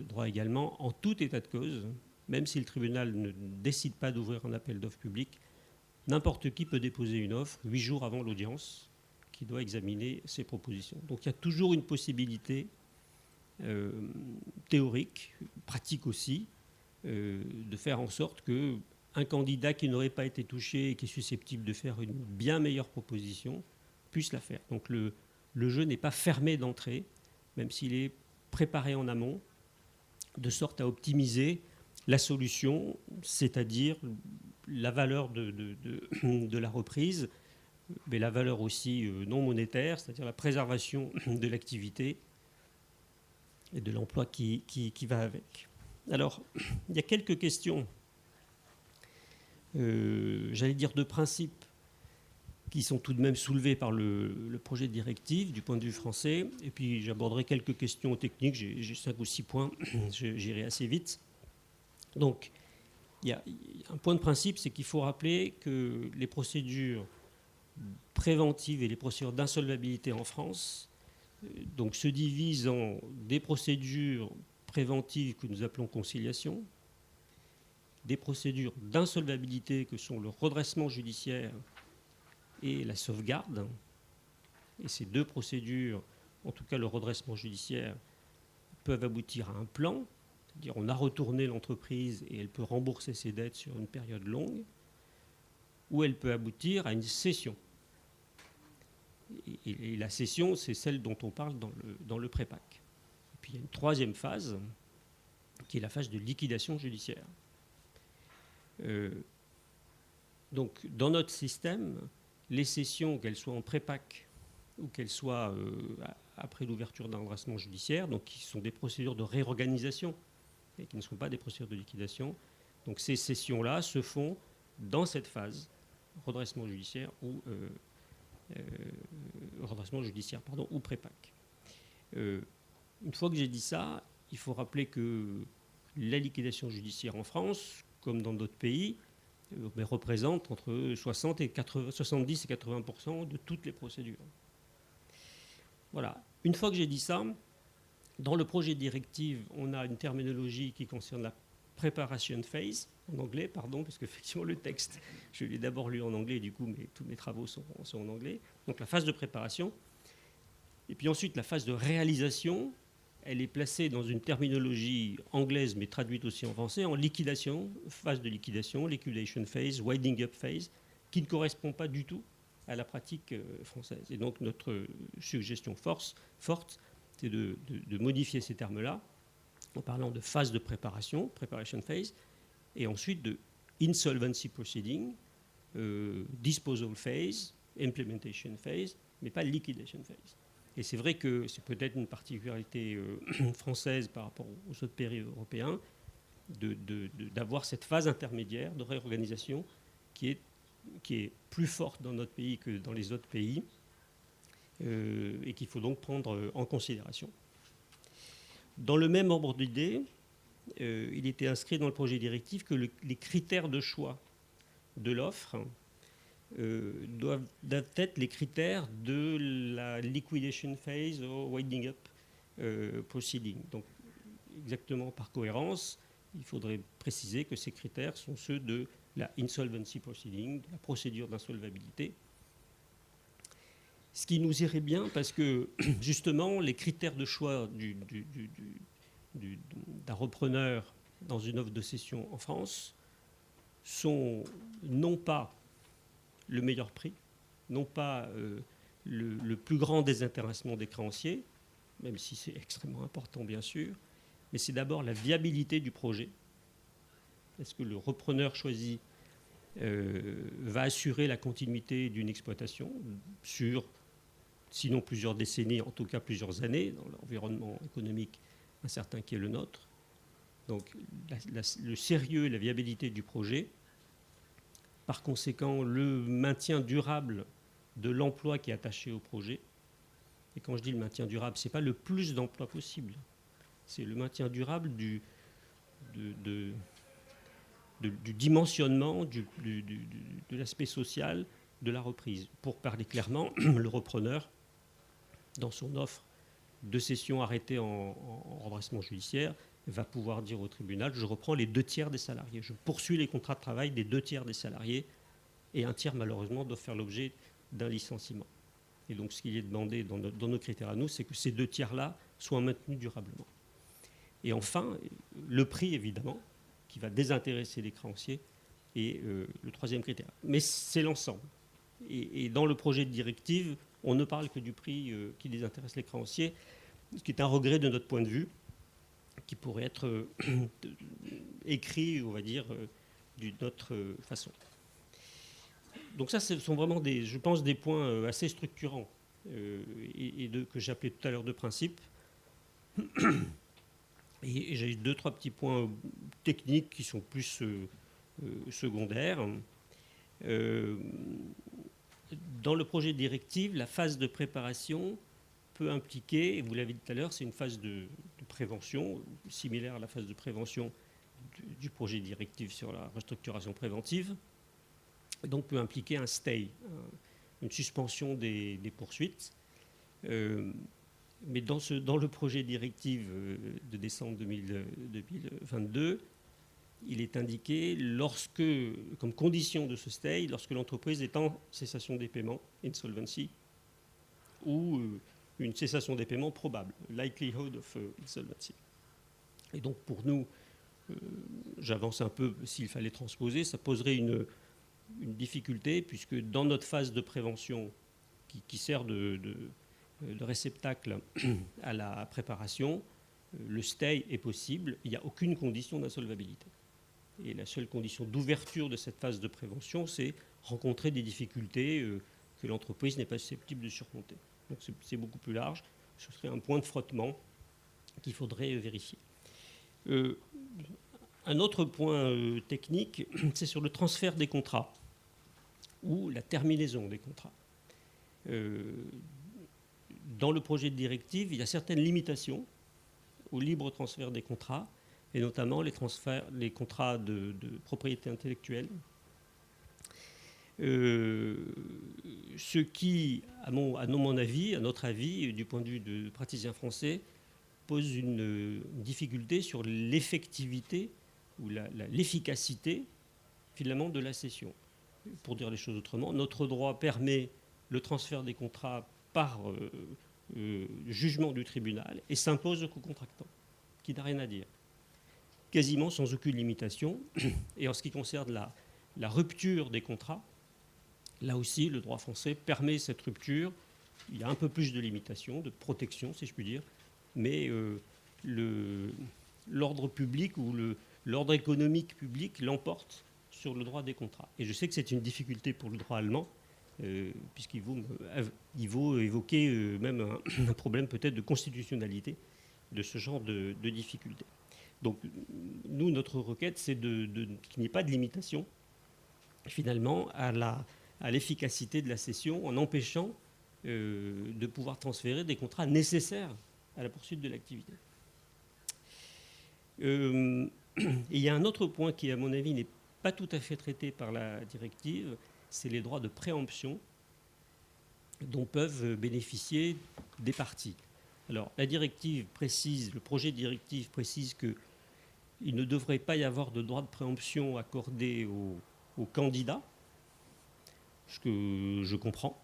droit également, en tout état de cause, même si le tribunal ne décide pas d'ouvrir un appel d'offres public, n'importe qui peut déposer une offre 8 jours avant l'audience qui doit examiner ses propositions. Donc il y a toujours une possibilité théorique, pratique aussi, de faire en sorte qu'un candidat qui n'aurait pas été touché et qui est susceptible de faire une bien meilleure proposition puisse la faire. Donc le jeu n'est pas fermé d'entrée, même s'il est préparé en amont, de sorte à optimiser la solution, c'est-à-dire la valeur de la reprise, mais la valeur aussi non monétaire, c'est-à-dire la préservation de l'activité et de l'emploi qui va avec. Alors, il y a quelques questions, j'allais dire de principe, qui sont tout de même soulevées par le projet de directive du point de vue français. Et puis, j'aborderai quelques questions techniques. J'ai 5 ou 6 points. J'irai assez vite. Donc, il y a un point de principe, c'est qu'il faut rappeler que les procédures préventives et les procédures d'insolvabilité en France donc, se divisent en des procédures préventives que nous appelons conciliation, des procédures d'insolvabilité que sont le redressement judiciaire et la sauvegarde. Et ces deux procédures, en tout cas le redressement judiciaire, peuvent aboutir à un plan, c'est-à-dire on a retourné l'entreprise et elle peut rembourser ses dettes sur une période longue, ou elle peut aboutir à une cession. Et la cession, c'est celle dont on parle dans le prépac. Et puis il y a une troisième phase, qui est la phase de liquidation judiciaire. Donc dans notre système, les cessions, qu'elles soient en prépac ou qu'elles soient après l'ouverture d'un redressement judiciaire, donc qui sont des procédures de réorganisation et qui ne sont pas des procédures de liquidation, donc ces cessions-là se font dans cette phase, redressement judiciaire ou ou prépac. Une fois que j'ai dit ça, il faut rappeler que la liquidation judiciaire en France, comme dans d'autres pays, représente entre 70 et 80% de toutes les procédures. Voilà. Une fois que j'ai dit ça, dans le projet de directive, on a une terminologie qui concerne la preparation phase, en anglais, pardon, parce qu'effectivement le texte, je l'ai d'abord lu en anglais, du coup, mais tous mes travaux sont en anglais. Donc la phase de préparation. Et puis ensuite, la phase de réalisation, elle est placée dans une terminologie anglaise, mais traduite aussi en français, en liquidation, phase de liquidation, liquidation phase, winding up phase, qui ne correspond pas du tout à la pratique française. Et donc notre suggestion forte, c'est de modifier ces termes-là en parlant de phase de préparation, preparation phase, et ensuite de insolvency proceeding, disposal phase, implementation phase, mais pas liquidation phase. Et c'est vrai que c'est peut-être une particularité française par rapport aux autres pays européens d'avoir cette phase intermédiaire de réorganisation qui est plus forte dans notre pays que dans les autres pays et qu'il faut donc prendre en considération. Dans le même ordre d'idées, il était inscrit dans le projet directif que les critères de choix de l'offre doivent être les critères de la liquidation phase ou winding up proceeding. Donc, exactement par cohérence, il faudrait préciser que ces critères sont ceux de la insolvency proceeding, de la procédure d'insolvabilité. Ce qui nous irait bien parce que, justement, les critères de choix d'un repreneur dans une offre de cession en France sont non pas le meilleur prix, non pas le plus grand désintéressement des créanciers, même si c'est extrêmement important bien sûr, mais c'est d'abord la viabilité du projet. Est-ce que le repreneur choisi va assurer la continuité d'une exploitation sur, sinon plusieurs décennies, en tout cas plusieurs années, dans l'environnement économique incertain qui est le nôtre. Donc le sérieux et la viabilité du projet, par conséquent le maintien durable de l'emploi qui est attaché au projet. Et quand je dis le maintien durable, ce n'est pas le plus d'emplois possible, c'est le maintien durable du dimensionnement de l'aspect social de la reprise. Pour parler clairement, le repreneur, dans son offre de cession arrêtée en redressement judiciaire va pouvoir dire au tribunal, je reprends les 2 tiers des salariés, je poursuis les contrats de travail des 2 tiers des salariés, et 1 tiers malheureusement doivent faire l'objet d'un licenciement. Et donc ce qui est demandé dans nos critères à nous, c'est que ces 2 tiers-là soient maintenus durablement. Et enfin, le prix évidemment, qui va désintéresser les créanciers, est le 3e critère. Mais c'est l'ensemble. Et dans le projet de directive, on ne parle que du prix qui désintéresse les créanciers, ce qui est un regret de notre point de vue, qui pourrait être écrit, on va dire, d'une autre façon. Donc ça, ce sont vraiment, je pense, des points assez structurants que j'appelais tout à l'heure de principe. Et j'ai 2-3 petits points techniques qui sont plus secondaires. Dans le projet de directive, la phase de préparation peut impliquer, et vous l'avez dit tout à l'heure, c'est une phase de prévention, similaire à la phase de prévention du projet de directive sur la restructuration préventive, et donc peut impliquer un stay, une suspension des poursuites. Mais dans le projet de directive de décembre 2022, il est indiqué, comme condition de ce stay, lorsque l'entreprise est en cessation des paiements, insolvency, ou une cessation des paiements probable, likelihood of insolvency. Et donc pour nous, j'avance un peu, s'il fallait transposer, ça poserait une difficulté, puisque dans notre phase de prévention, qui sert de réceptacle à la préparation, le stay est possible, il n'y a aucune condition d'insolvabilité. Et la seule condition d'ouverture de cette phase de prévention, c'est rencontrer des difficultés que l'entreprise n'est pas susceptible de surmonter. Donc c'est beaucoup plus large. Ce serait un point de frottement qu'il faudrait vérifier. Un autre point technique, c'est sur le transfert des contrats ou la terminaison des contrats. Dans le projet de directive, il y a certaines limitations au libre transfert des contrats, et notamment les contrats de propriété intellectuelle. Ce qui, à notre avis, du point de vue de praticiens français, pose une difficulté sur l'effectivité ou l'efficacité, finalement, de la cession. Pour dire les choses autrement, notre droit permet le transfert des contrats par jugement du tribunal et s'impose au co-contractant, qui n'a rien à dire, quasiment sans aucune limitation. Et en ce qui concerne la rupture des contrats, là aussi, le droit français permet cette rupture. Il y a un peu plus de limitations, de protection, si je puis dire, mais l'ordre public ou l'ordre économique public l'emporte sur le droit des contrats. Et je sais que c'est une difficulté pour le droit allemand, puisqu'il vaut évoquer même un problème peut-être de constitutionnalité de ce genre de difficultés. Donc, nous, notre requête, c'est qu'il n'y ait pas de limitation, finalement, à l'efficacité de la cession, en empêchant de pouvoir transférer des contrats nécessaires à la poursuite de l'activité. Et il y a un autre point qui, à mon avis, n'est pas tout à fait traité par la directive, c'est les droits de préemption dont peuvent bénéficier des parties. Alors, la directive précise, le projet de directive précise qu'il ne devrait pas y avoir de droit de préemption accordé aux candidats, ce que je comprends.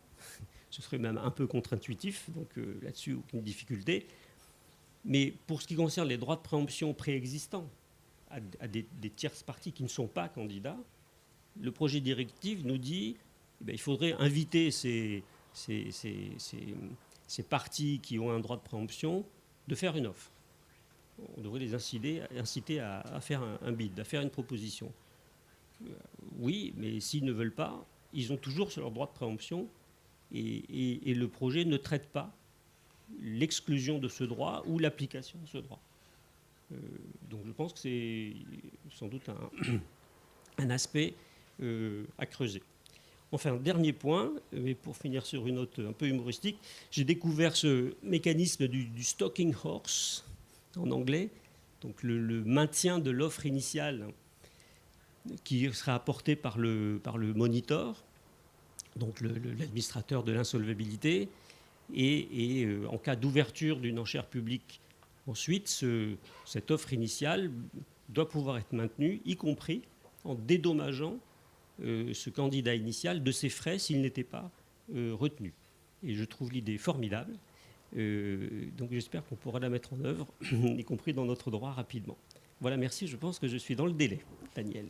Ce serait même un peu contre-intuitif, donc là-dessus, aucune difficulté. Mais pour ce qui concerne les droits de préemption préexistants à des tierces parties qui ne sont pas candidats, le projet de directive nous dit qu'il faudrait inviter ces parties qui ont un droit de préemption de faire une offre. On devrait les inciter à faire un bid, à faire une proposition. Oui, mais s'ils ne veulent pas, ils ont toujours leur droit de préemption et le projet ne traite pas l'exclusion de ce droit ou l'application de ce droit. Donc je pense que c'est sans doute un aspect à creuser. Enfin, dernier point, mais pour finir sur une note un peu humoristique, j'ai découvert ce mécanisme du stalking horse en anglais, donc le maintien de l'offre initiale qui sera apporté par le monitor, donc l'administrateur de l'insolvabilité. et en cas d'ouverture d'une enchère publique, ensuite, cette offre initiale doit pouvoir être maintenue, y compris en dédommageant ce candidat initial de ses frais s'il n'était pas retenu. Et je trouve l'idée formidable. Donc j'espère qu'on pourra la mettre en œuvre, y compris dans notre droit rapidement. Voilà, merci. Je pense que je suis dans le délai, Daniel.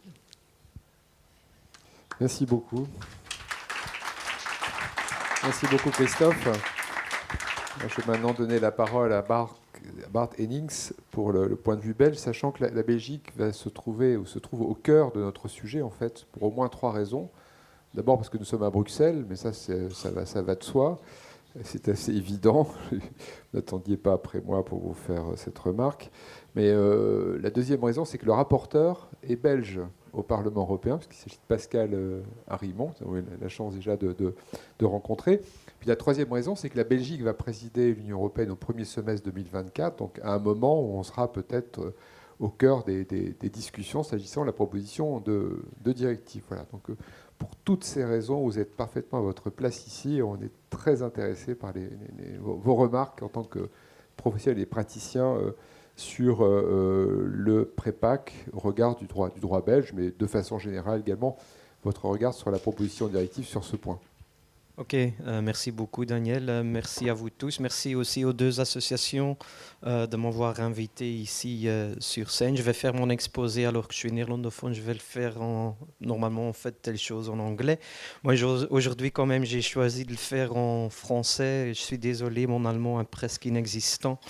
Merci beaucoup. Merci beaucoup, Christophe. Je vais maintenant donner la parole à Bart Hennings pour le point de vue belge, sachant que la Belgique va se trouve au cœur de notre sujet, en fait, pour au moins 3 raisons. D'abord parce que nous sommes à Bruxelles, mais ça va de soi. C'est assez évident. Vous n'attendiez pas après moi pour vous faire cette remarque. Mais la deuxième raison, c'est que le rapporteur est belge au Parlement européen, parce qu'il s'agit de Pascal Arimont, que vous avez la chance déjà de rencontrer. Puis la troisième raison, c'est que la Belgique va présider l'Union européenne au premier semestre 2024, donc à un moment où on sera peut-être au cœur des discussions s'agissant de la proposition de directive. Voilà. Donc, pour toutes ces raisons, vous êtes parfaitement à votre place ici. On est très intéressés par vos remarques en tant que professionnels et praticiens sur le prépac au regard du droit belge, mais de façon générale également votre regard sur la proposition de directive sur ce point. Ok, merci beaucoup Daniel, merci à vous tous, merci aussi aux 2 associations de m'avoir invité ici sur scène. Je vais faire mon exposé alors que je suis néerlandophone, je vais le faire normalement on fait telle chose en anglais. Moi aujourd'hui quand même j'ai choisi de le faire en français, je suis désolé mon allemand est presque inexistant,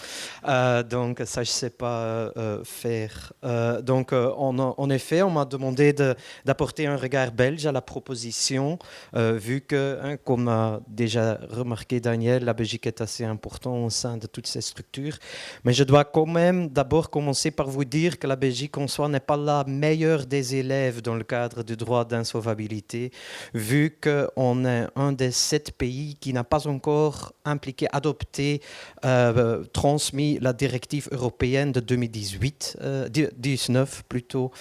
donc ça je ne sais pas faire. Donc en effet on m'a demandé d'apporter un regard belge à la proposition, vu que comme a déjà remarqué Daniel, la Belgique est assez importante au sein de toutes ces structures. Mais je dois quand même d'abord commencer par vous dire que la Belgique en soi n'est pas la meilleure des élèves dans le cadre du droit d'insolvabilité, vu qu'on est un des 7 pays qui n'a pas encore adopté, transmis la directive européenne de 2019 plutôt,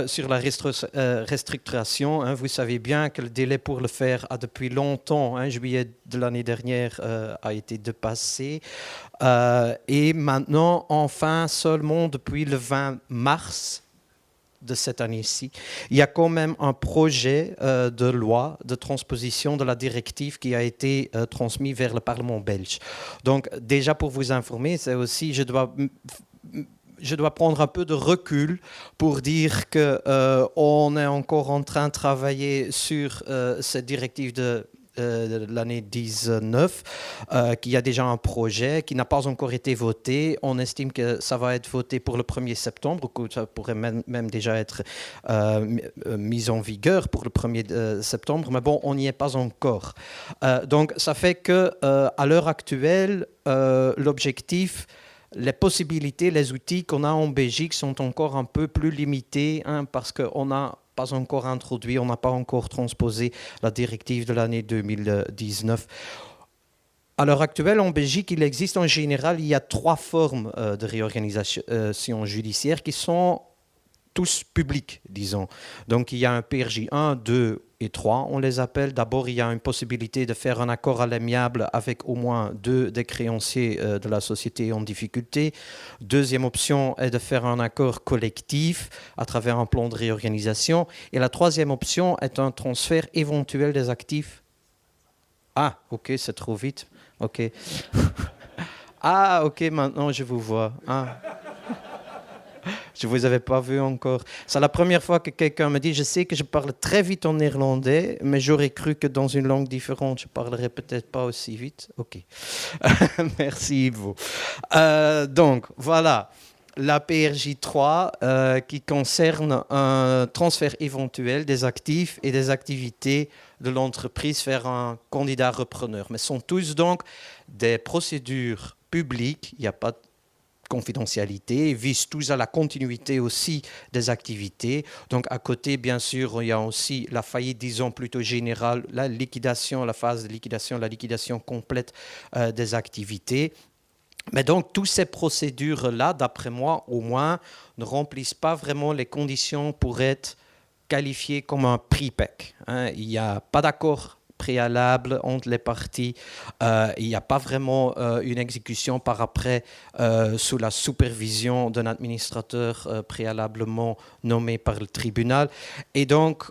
sur la restructuration. Hein. Vous savez bien que le délai pour le faire a depuis longtemps, juillet de l'année dernière, a été dépassé. Et maintenant, enfin, seulement depuis le 20 mars de cette année-ci, il y a quand même un projet de loi de transposition de la directive qui a été transmis vers le Parlement belge. Donc, déjà pour vous informer, c'est aussi, je dois prendre un peu de recul pour dire qu'on est encore en train de travailler sur cette directive de l'année 19, qu'il y a déjà un projet qui n'a pas encore été voté. On estime que ça va être voté pour le 1er septembre, que ça pourrait même déjà être mis en vigueur pour le 1er septembre, mais bon, on n'y est pas encore. Donc, ça fait qu'à l'heure actuelle, l'objectif, les possibilités, les outils qu'on a en Belgique sont encore un peu plus limités, parce qu'on n'a pas encore introduit, on n'a pas encore transposé la directive de l'année 2019. À l'heure actuelle, en Belgique, il existe en général, il y a 3 formes de réorganisation judiciaire qui sont tous publics, disons. Donc, il y a un PRJ 1, 2 et 3, on les appelle. D'abord, il y a une possibilité de faire un accord à l'amiable avec au moins 2 des créanciers de la société en difficulté. Deuxième option est de faire un accord collectif à travers un plan de réorganisation. Et la troisième option est un transfert éventuel des actifs. Ah, ok, c'est trop vite. Ok. Ah, ok, maintenant je vous vois. Ah. Je ne vous avais pas vu encore. C'est la première fois que quelqu'un me dit, je sais que je parle très vite en néerlandais, mais j'aurais cru que dans une langue différente, je ne parlerais peut-être pas aussi vite. OK. Merci Yves. Donc, voilà. La PRJ 3 qui concerne un transfert éventuel des actifs et des activités de l'entreprise vers un candidat repreneur. Mais ce sont tous donc des procédures publiques. Il n'y a pas de confidentialité, visent tous à la continuité aussi des activités. Donc à côté, bien sûr, il y a aussi la faillite, disons plutôt générale, la liquidation, la phase de liquidation, la liquidation complète des activités. Mais donc, toutes ces procédures-là, d'après moi, au moins, ne remplissent pas vraiment les conditions pour être qualifiées comme un PRIPEC. Il n'y a pas d'accord préalable entre les parties. Il n'y a pas vraiment une exécution par après sous la supervision d'un administrateur préalablement nommé par le tribunal. Et donc,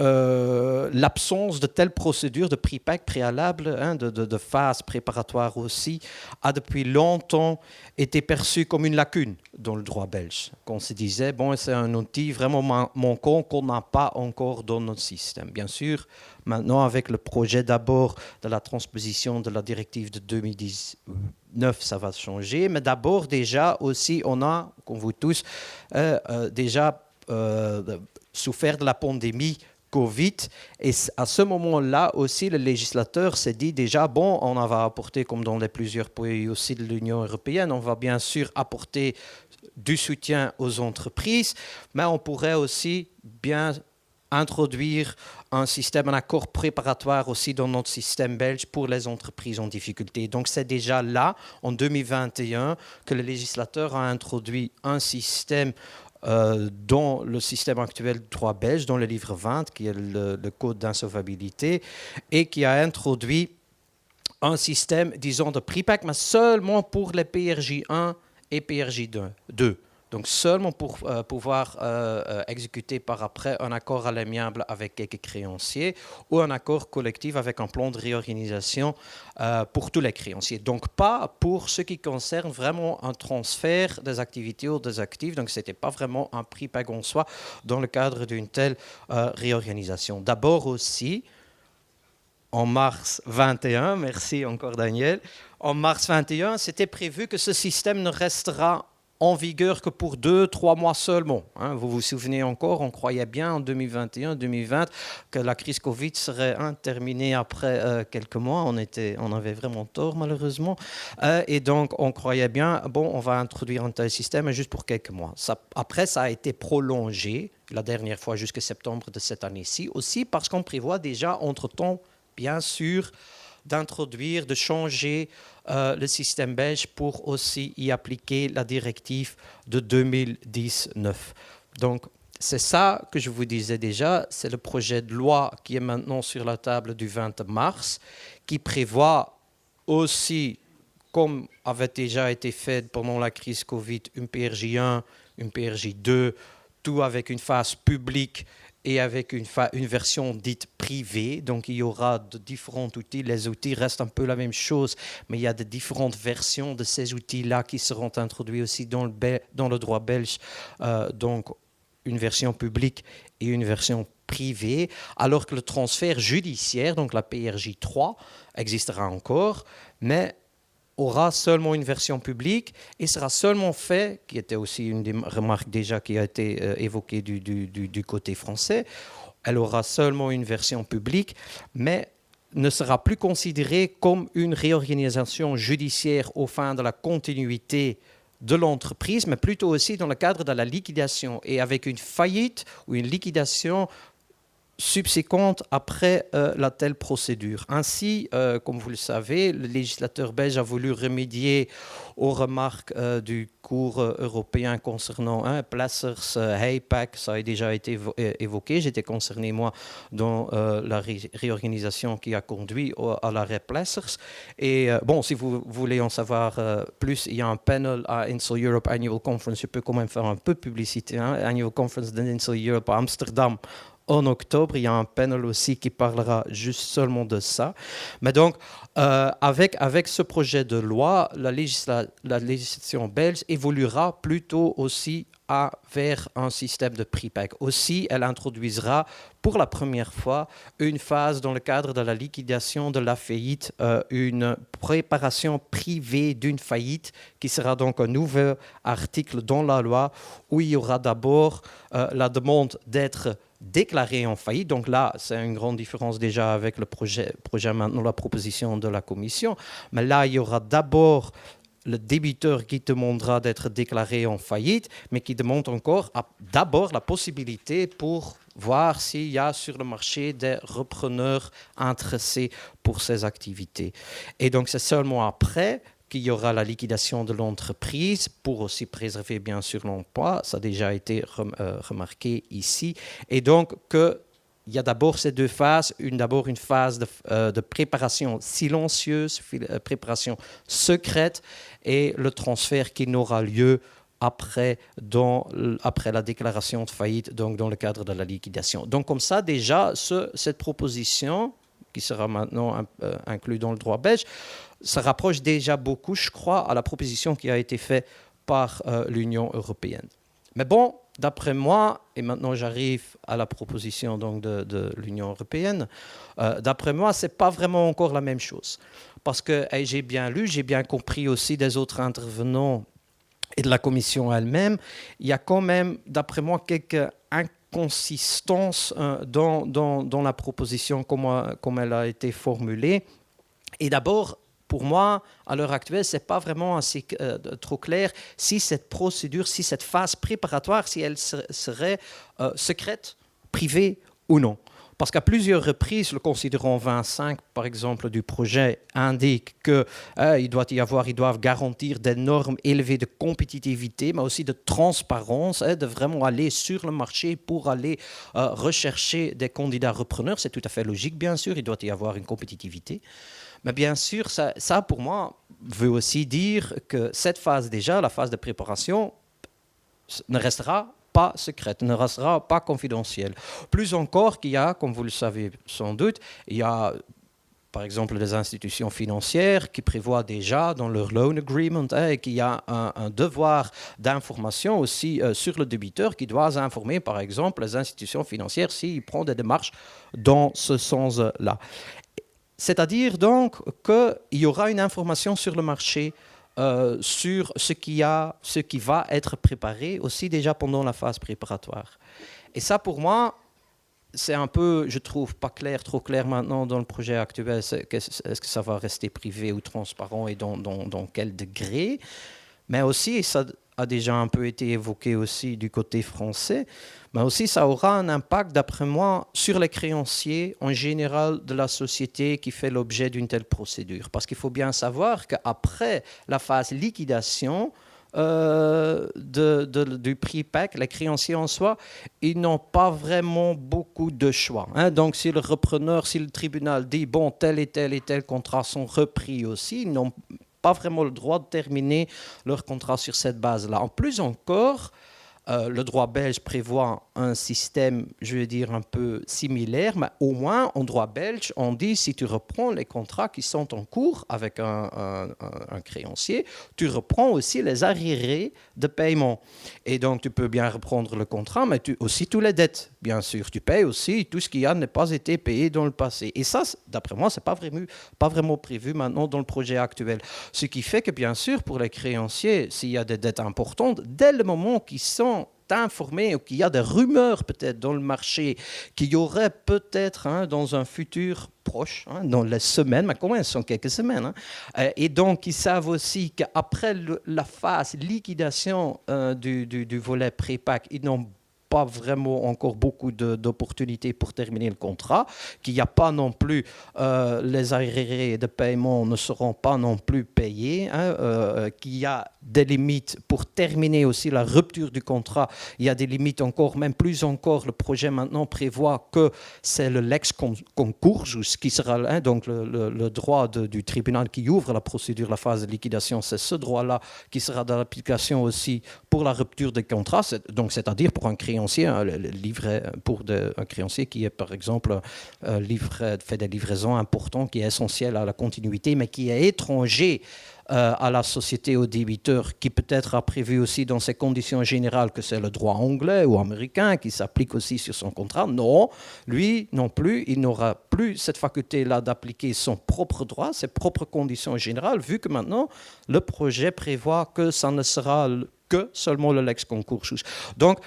l'absence de telle procédure de pre-pack préalable, de phase préparatoire aussi, a depuis longtemps été perçue comme une lacune dans le droit belge. Qu'on se disait, bon, c'est un outil vraiment manquant qu'on n'a pas encore dans notre système. Bien sûr, maintenant, avec le projet d'abord de la transposition de la directive de 2019, ça va changer. Mais d'abord, déjà, aussi, on a, comme vous tous, déjà souffert de la pandémie Covid, et à ce moment-là aussi, le législateur s'est dit déjà, bon, on va apporter, comme dans les plusieurs pays aussi de l'Union européenne, on va bien sûr apporter du soutien aux entreprises, mais on pourrait aussi bien introduire un accord préparatoire aussi dans notre système belge pour les entreprises en difficulté. Donc c'est déjà là, en 2021, que le législateur a introduit un système dans le système actuel du droit belge, dans le livre 20, qui est le code d'insolvabilité, et qui a introduit un système, disons, de pre-pack, mais seulement pour les PRJ 1 et PRJ 2. Donc seulement pour pouvoir exécuter par après un accord à l'amiable avec quelques créanciers ou un accord collectif avec un plan de réorganisation pour tous les créanciers. Donc pas pour ce qui concerne vraiment un transfert des activités ou des actifs. Donc ce n'était pas vraiment un pre-pack en soi dans le cadre d'une telle réorganisation. D'abord aussi, en mars 21, merci encore Daniel, en mars 21, c'était prévu que ce système ne restera en vigueur que pour 2-3 mois seulement. Vous vous souvenez encore, on croyait bien en 2021-2020 que la crise Covid serait terminée après quelques mois. On avait vraiment tort malheureusement. Et donc on croyait bien, bon, on va introduire un tel système juste pour quelques mois. Après, ça a été prolongé la dernière fois jusqu'à septembre de cette année-ci, aussi parce qu'on prévoit déjà entre-temps, bien sûr, d'introduire, de changer le système belge pour aussi y appliquer la directive de 2019. Donc, c'est ça que je vous disais déjà, c'est le projet de loi qui est maintenant sur la table du 20 mars, qui prévoit aussi, comme avait déjà été fait pendant la crise Covid, une PRJ 1, une PRJ 2, tout avec une phase publique et avec une version dite privée. Donc, il y aura de différents outils. Les outils restent un peu la même chose, mais il y a de différentes versions de ces outils-là qui seront introduits aussi dans le droit belge. Donc, une version publique et une version privée, alors que le transfert judiciaire, donc la PRJ 3, existera encore, mais aura seulement une version publique et sera seulement fait, qui était aussi une des remarques déjà qui a été évoquée du côté français, elle aura seulement une version publique, mais ne sera plus considérée comme une réorganisation judiciaire au fin de la continuité de l'entreprise, mais plutôt aussi dans le cadre de la liquidation et avec une faillite ou une liquidation subséquente après la telle procédure. Ainsi, comme vous le savez, le législateur belge a voulu remédier aux remarques du cours européen concernant Placers, Haypack, ça a déjà été évoqué. J'étais concerné, moi, dans la réorganisation qui a conduit à l'arrêt Placers. Et bon, si vous voulez en savoir plus, il y a un panel à Insel Europe Annual Conference. Je peux quand même faire un peu de publicité. Annual Conference d'Insel Europe à Amsterdam. En octobre, il y a un panel aussi qui parlera juste seulement de ça. Mais donc, avec ce projet de loi, la législation belge évoluera plutôt aussi vers un système de pre-pack. Aussi, elle introduira pour la première fois une phase dans le cadre de la liquidation de la faillite, une préparation privée d'une faillite qui sera donc un nouvel article dans la loi où il y aura d'abord la demande d'être déclaré en faillite. Donc là, c'est une grande différence déjà avec le projet maintenant, la proposition de la Commission. Mais là, il y aura d'abord le débiteur qui demandera d'être déclaré en faillite, mais qui demande encore d'abord la possibilité pour voir s'il y a sur le marché des repreneurs intéressés pour ces activités. Et donc, c'est seulement après qu'il y aura la liquidation de l'entreprise pour aussi préserver bien sûr l'emploi, ça a déjà été remarqué ici, et donc qu'il il y a d'abord ces deux phases. D'abord une phase de préparation silencieuse, préparation secrète, et le transfert qui n'aura lieu après la déclaration de faillite, donc dans le cadre de la liquidation. Donc comme ça, déjà, cette proposition, qui sera maintenant inclue dans le droit belge, se rapproche déjà beaucoup, je crois, à la proposition qui a été faite par l'Union européenne. Mais bon, d'après moi, et maintenant j'arrive à la proposition donc, de l'Union européenne, d'après moi, ce n'est pas vraiment encore la même chose. Parce que j'ai bien lu, j'ai bien compris aussi des autres intervenants et de la Commission elle-même, il y a quand même, d'après moi, quelques inconsistances dans la proposition comme elle a été formulée. Et d'abord, pour moi, à l'heure actuelle, ce n'est pas vraiment assez, trop clair si cette procédure, si cette phase préparatoire, si elle serait secrète, privée ou non. Parce qu'à plusieurs reprises, le considérant 25, par exemple, du projet indique qu'ils doivent garantir des normes élevées de compétitivité, mais aussi de transparence, de vraiment aller sur le marché pour aller rechercher des candidats repreneurs. C'est tout à fait logique, bien sûr, il doit y avoir une compétitivité. Mais bien sûr, ça, pour moi, veut aussi dire que cette phase déjà, la phase de préparation, ne restera pas secrète, ne restera pas confidentielle. Plus encore qu'il y a, comme vous le savez sans doute, il y a par exemple des institutions financières qui prévoient déjà dans leur loan agreement qu'il y a un devoir d'information aussi sur le débiteur qui doit informer par exemple les institutions financières s'il prend des démarches dans ce sens-là. C'est-à-dire donc qu'il y aura une information sur le marché sur ce qui va être préparé aussi déjà pendant la phase préparatoire. Et ça, pour moi, c'est un peu, je trouve, pas clair, trop clair maintenant dans le projet actuel. Est-ce que ça va rester privé ou transparent et dans quel degré? Mais aussi, et ça a déjà un peu été évoqué aussi du côté français, mais aussi ça aura un impact, d'après moi, sur les créanciers en général de la société qui fait l'objet d'une telle procédure. Parce qu'il faut bien savoir qu'après la phase liquidation du prix-pack, les créanciers en soi, ils n'ont pas vraiment beaucoup de choix. Donc si le repreneur, si le tribunal dit bon, tel et tel contrat sont repris aussi, ils n'ont pas vraiment le droit de terminer leur contrat sur cette base-là. En plus encore, le droit belge prévoit un système, je vais dire, un peu similaire, mais au moins, en droit belge, on dit si tu reprends les contrats qui sont en cours avec un créancier, tu reprends aussi les arriérés de paiement. Et donc, tu peux bien reprendre le contrat, mais aussi tous les dettes, bien sûr. Tu payes aussi tout ce qui n'a pas été payé dans le passé. Et ça, d'après moi, ce n'est pas vraiment prévu maintenant dans le projet actuel. Ce qui fait que, bien sûr, pour les créanciers, s'il y a des dettes importantes, dès le moment qu'ils sont informés ou qu'il y a des rumeurs peut-être dans le marché qu'il y aurait peut-être dans un futur proche, dans les semaines, mais comment elles sont quelques semaines, et donc ils savent aussi qu'après la phase liquidation du volet pré-pack, ils n'ont pas vraiment encore beaucoup d'opportunités pour terminer le contrat, qu'il n'y a pas non plus, les arriérés de paiement ne seront pas non plus payés, qu'il y a des limites pour terminer aussi la rupture du contrat. Il y a des limites encore, même plus encore, le projet maintenant prévoit que c'est le lex concursus qui sera, donc le droit du tribunal qui ouvre la procédure, la phase de liquidation, c'est ce droit-là qui sera dans l'application aussi pour la rupture des contrats, donc c'est-à-dire pour un créancier, pour un créancier qui est par exemple fait des livraisons importantes, qui est essentiel à la continuité, mais qui est étranger à la société, au débiteur, qui peut-être a prévu aussi dans ses conditions générales que c'est le droit anglais ou américain qui s'applique aussi sur son contrat. Non, lui non plus, il n'aura plus cette faculté-là d'appliquer son propre droit, ses propres conditions générales, vu que maintenant, le projet prévoit que ça ne sera que seulement le lex concursus. Donc,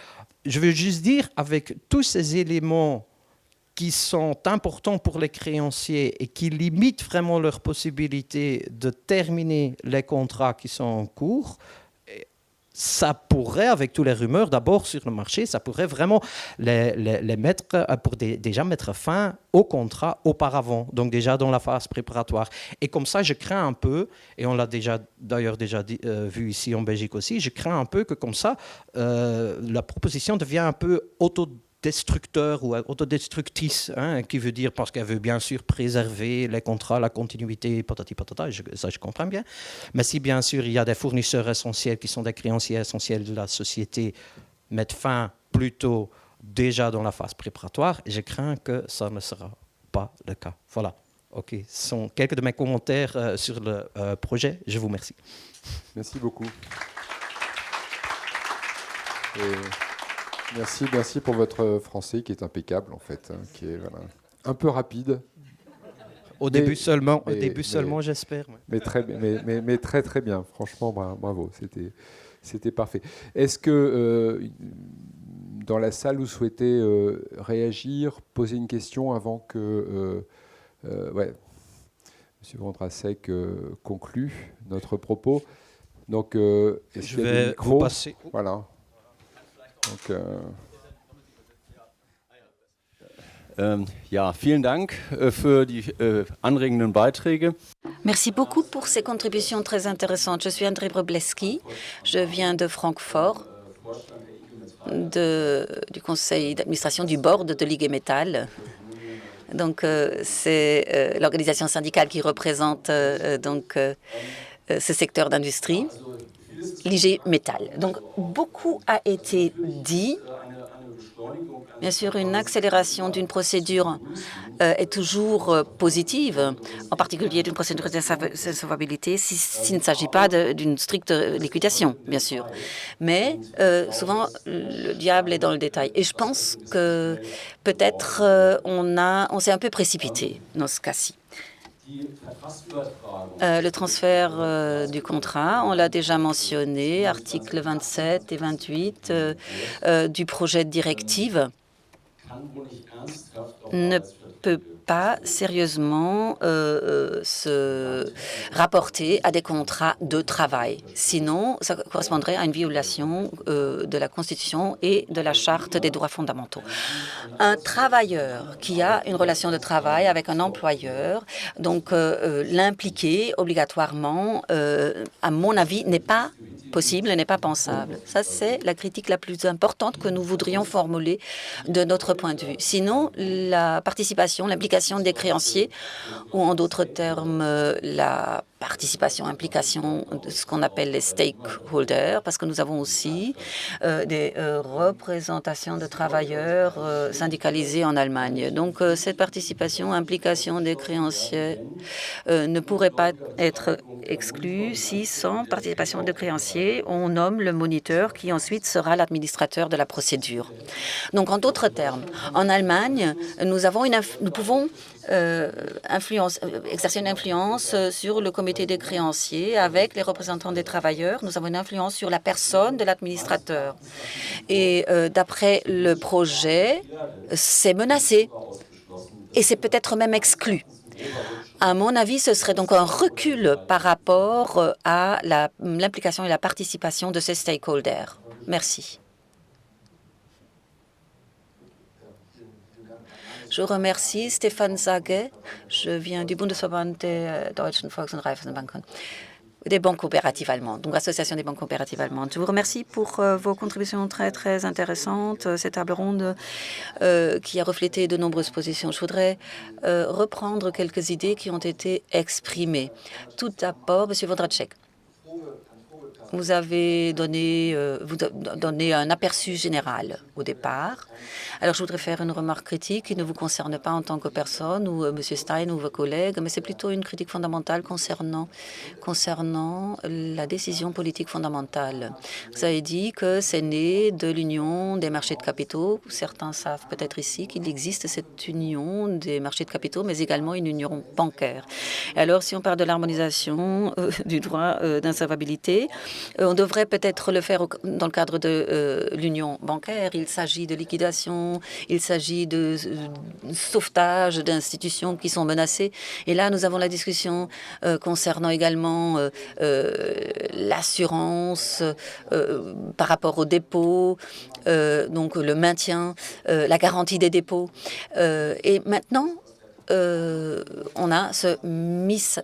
je veux juste dire, avec tous ces éléments qui sont importants pour les créanciers et qui limitent vraiment leur possibilité de terminer les contrats qui sont en cours, ça pourrait, avec toutes les rumeurs d'abord sur le marché, ça pourrait vraiment les mettre, pour déjà mettre fin au contrat auparavant, donc déjà dans la phase préparatoire. Et comme ça, je crains un peu, et on l'a d'ailleurs déjà vu ici en Belgique aussi, je crains un peu que comme ça, la proposition devient un peu autodestructeur ou autodestructrice, hein, qui veut dire, parce qu'elle veut bien sûr préserver les contrats, la continuité, patati patata, ça je comprends bien. Mais si bien sûr il y a des fournisseurs essentiels qui sont des créanciers essentiels de la société, mettre fin plutôt déjà dans la phase préparatoire, je crains que ça ne sera pas le cas. Voilà. OK. Ce sont quelques de mes commentaires sur le projet. Je vous remercie. Merci beaucoup. Et merci pour votre français qui est impeccable en fait, hein, qui est voilà, un peu rapide. Au début seulement, j'espère. Mais très très bien. Franchement, bravo. C'était parfait. Est-ce que dans la salle vous souhaitez réagir, poser une question avant que M. Vondrasek conclue notre propos. Donc, je vais vous passer. Voilà. Donc, ja, vielen Dank für die anregenden Beiträge. Merci beaucoup pour ces contributions très intéressantes. Je suis André Brebleski, je viens de Francfort, du conseil d'administration du board de Ligue Métal. Donc, c'est l'organisation syndicale qui représente ce secteur d'industrie, l'IG Métal. Donc, beaucoup a été dit. Bien sûr, une accélération d'une procédure est toujours positive, en particulier d'une procédure d'insolvabilité, s'il ne s'agit pas d'une stricte liquidation, bien sûr. Mais souvent, le diable est dans le détail. Et je pense que peut-être on s'est un peu précipité dans ce cas-ci. Le transfert du contrat, on l'a déjà mentionné, articles 27 et 28 du projet de directive ne peut pas sérieusement se rapporter à des contrats de travail. Sinon, ça correspondrait à une violation de la Constitution et de la Charte des droits fondamentaux. Un travailleur qui a une relation de travail avec un employeur, donc l'impliquer obligatoirement, à mon avis, n'est pas possible, n'est pas pensable. Ça, c'est la critique la plus importante que nous voudrions formuler de notre point de vue. Sinon, la participation, l'implication des créanciers, ou en d'autres termes, la participation, implication de ce qu'on appelle les stakeholders, parce que nous avons aussi des représentations de travailleurs syndicalisés en Allemagne. Donc, cette participation, implication des créanciers ne pourrait pas être exclue si, sans participation de créanciers, on nomme le moniteur qui ensuite sera l'administrateur de la procédure. Donc, en d'autres termes, en Allemagne, nous pouvons exercer une influence sur le comité des créanciers avec les représentants des travailleurs. Nous avons une influence sur la personne de l'administrateur. Et d'après le projet, c'est menacé et c'est peut-être même exclu. À mon avis, ce serait donc un recul par rapport à l'implication et la participation de ces stakeholders. Merci. Je remercie Stefan Sage. Je viens du Bundesverband der Deutschen Volks- und Raiffeisenbanken, des banques coopératives allemandes, donc Association des banques coopératives allemandes. Je vous remercie pour vos contributions très, très intéressantes. Cette table ronde qui a reflété de nombreuses positions. Je voudrais reprendre quelques idées qui ont été exprimées. Tout d'abord, M. Vondracek. Vous avez donné un aperçu général au départ. Alors, je voudrais faire une remarque critique qui ne vous concerne pas en tant que personne, ou M. Stein ou vos collègues, mais c'est plutôt une critique fondamentale concernant la décision politique fondamentale. Vous avez dit que c'est né de l'union des marchés de capitaux. Certains savent peut-être ici qu'il existe cette union des marchés de capitaux, mais également une union bancaire. Et alors, si on parle de l'harmonisation du droit d'insolvabilité, on devrait peut-être le faire dans le cadre de l'union bancaire. Il s'agit de liquidation, il s'agit de sauvetage d'institutions qui sont menacées. Et là, nous avons la discussion concernant également l'assurance par rapport aux dépôts, donc le maintien, la garantie des dépôts. Et maintenant, on a ce